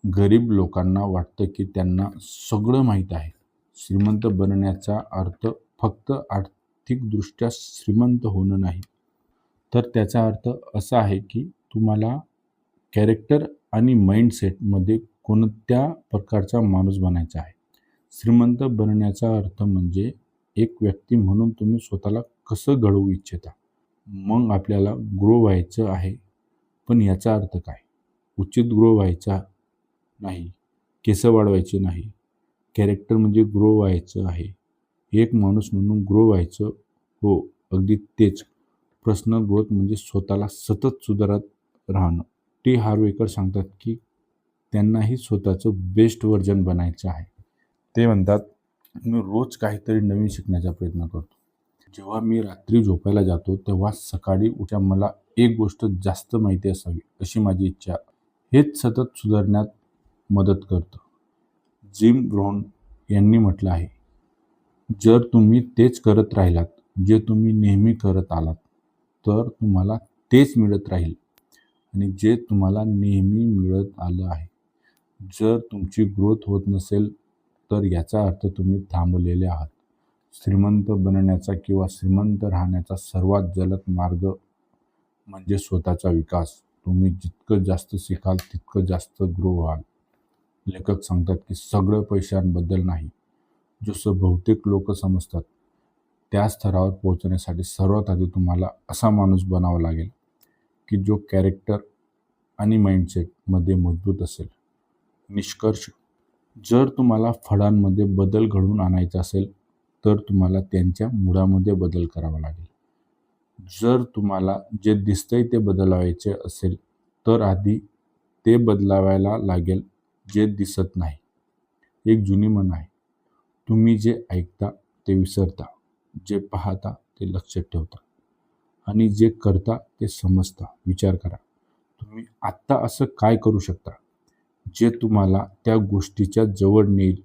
गरीब लोकांना वाटतं की त्यांना सगळं माहीत आहे. श्रीमंत बनण्याचा अर्थ फक्त आर्थिकदृष्ट्या श्रीमंत होणं नाही, तर त्याचा अर्थ असा आहे की तुम्हाला कॅरेक्टर आणि माइंडसेटमध्ये कोणत्या प्रकारचा माणूस बनायचा आहे. श्रीमंत बनण्याचा अर्थ म्हणजे एक व्यक्ती म्हणून तुम्ही स्वतःला कसं घडवू इच्छिता. मग आपल्याला ग्रो व्हायचं आहे, पण याचा अर्थ काय? उचित ग्रो व्हायचा नाही, केस वाढवायचे नाही. कॅरेक्टर म्हणजे ग्रो व्हायचं आहे. एक माणूस म्हणून ग्रो व्हायचं. हो, अगदी तेच. पर्सनल ग्रोथ म्हणजे स्वतःला सतत सुधारत राहणं. टी हार्वेकर सांगतात की त्यांनाही स्वतःचं बेस्ट व्हर्जन बनायचं आहे. ते म्हणतात, मी रोज काहीतरी नवीन शिकण्याचा प्रयत्न करतो. जेव्हा मी रात्री झोपायला जातो तेव्हा सकाळी उठ्या मला एक गोष्ट जास्त माहिती असावी अशी माझी इच्छा. हेच सतत सुधारण्यात मदत करतं. जिम रोहन यांनी म्हटलं आहे, जर तुम्ही तेच करत राहिलात जे तुम्ही नेहमी करत आलात तर तुम्हाला तेच मिळत राहील आणि जे तुम्हाला नेहमी मिळत आलं आहे. जर तुमची ग्रोथ होत नसेल तर याचा अर्थ तुम्ही थांबलेले आहात. श्रीमंत बनण्याचा किंवा श्रीमंत राहण्याचा सर्वात जलद मार्ग म्हणजे स्वतःचा विकास. तुम्ही जितकं जास्त शिकाल तितकं जास्त ग्रो व्हाल. लेखक सांगतात की सगळं पैशांबद्दल नाही. जसं बहुतेक लोक समजतात त्या स्तरावर पोहोचण्यासाठी सर्वात आधी तुम्हाला असा माणूस बनावा लागेल की जो कॅरेक्टर आणि माइंडसेटमध्ये मजबूत असेल. निष्कर्ष, जर तुम्हाला फळांमध्ये बदल घडवून आणायचा असेल तर तुम्हाला त्यांच्या मुळामध्ये बदल करावा लागेल. जर तुम्हाला जे दिसतंय ते बदलवायचे असेल तर आधी ते बदलावायला लागेल जे दिसत नाही. एक जुनी म्हण आहे, तुम्ही जे ऐकता ते विसरता, जे पाहता ते लक्षात ठेवता आणि जे करता ते समजता. विचार करा, तुम्ही आत्ता असं काय करू शकता जे तुम्हाला त्या गोष्टीच्या जवळ नेईल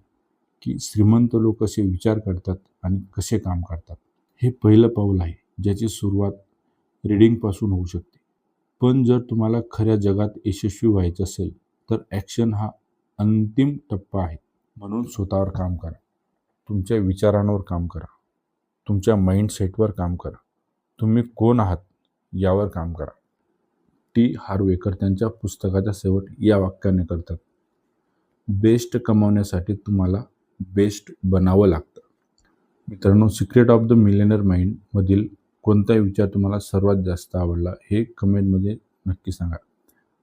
की श्रीमंत लोक कसे विचार करतात आणि कसे काम करतात. हे पहिलं पाऊल आहे ज्याची सुरुवात रीडिंगपासून होऊ शकते. पण जर तुम्हाला खऱ्या जगात यशस्वी व्हायचं असेल तर ॲक्शन हा अंतिम टप्पा आहे. म्हणून स्वतःवर काम करा. तुमच्या विचारांवर काम करा. तुमच्या माइंडसेटवर काम करा. तुम्ही कोण आहात यावर काम करा. टी हार्वेकर त्यांच्या पुस्तकाचा शेवट या वाक्याने करतात, बेस्ट कमावण्यासाठी तुम्हाला बेस्ट बनावं लागतं. मित्रांनो, सिक्रेट ऑफ द मिलियनेअर माइंडमधील कोणताही विचार तुम्हाला सर्वात जास्त आवडला हे कमेंटमध्ये नक्की सांगा.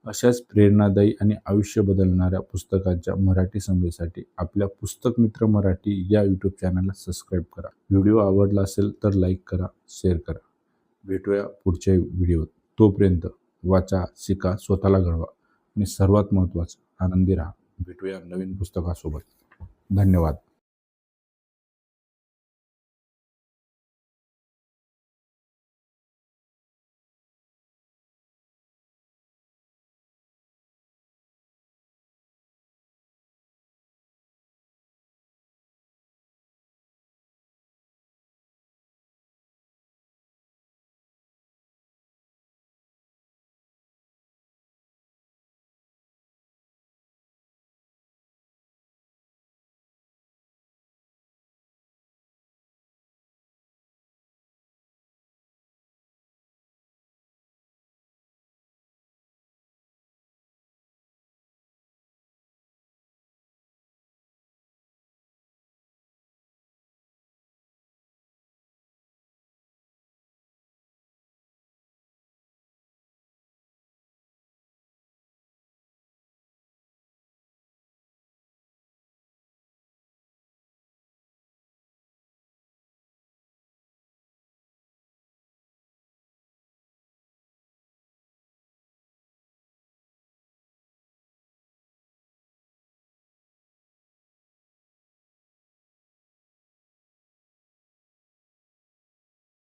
अशाच प्रेरणादायी आणि आयुष्य बदलणाऱ्या पुस्तकांच्या मराठी समजेसाठी आपल्या पुस्तक मित्र मराठी या यूट्यूब चॅनलला सबस्क्राईब करा. व्हिडिओ आवडला असेल तर लाईक करा, शेअर करा. भेटूया पुढच्या व्हिडिओत. तोपर्यंत वाचा, शिका, स्वतःला घडवा आणि सर्वात महत्त्वाचं आनंदी राहा. भेटूया नवीन पुस्तकासोबत. धन्यवाद.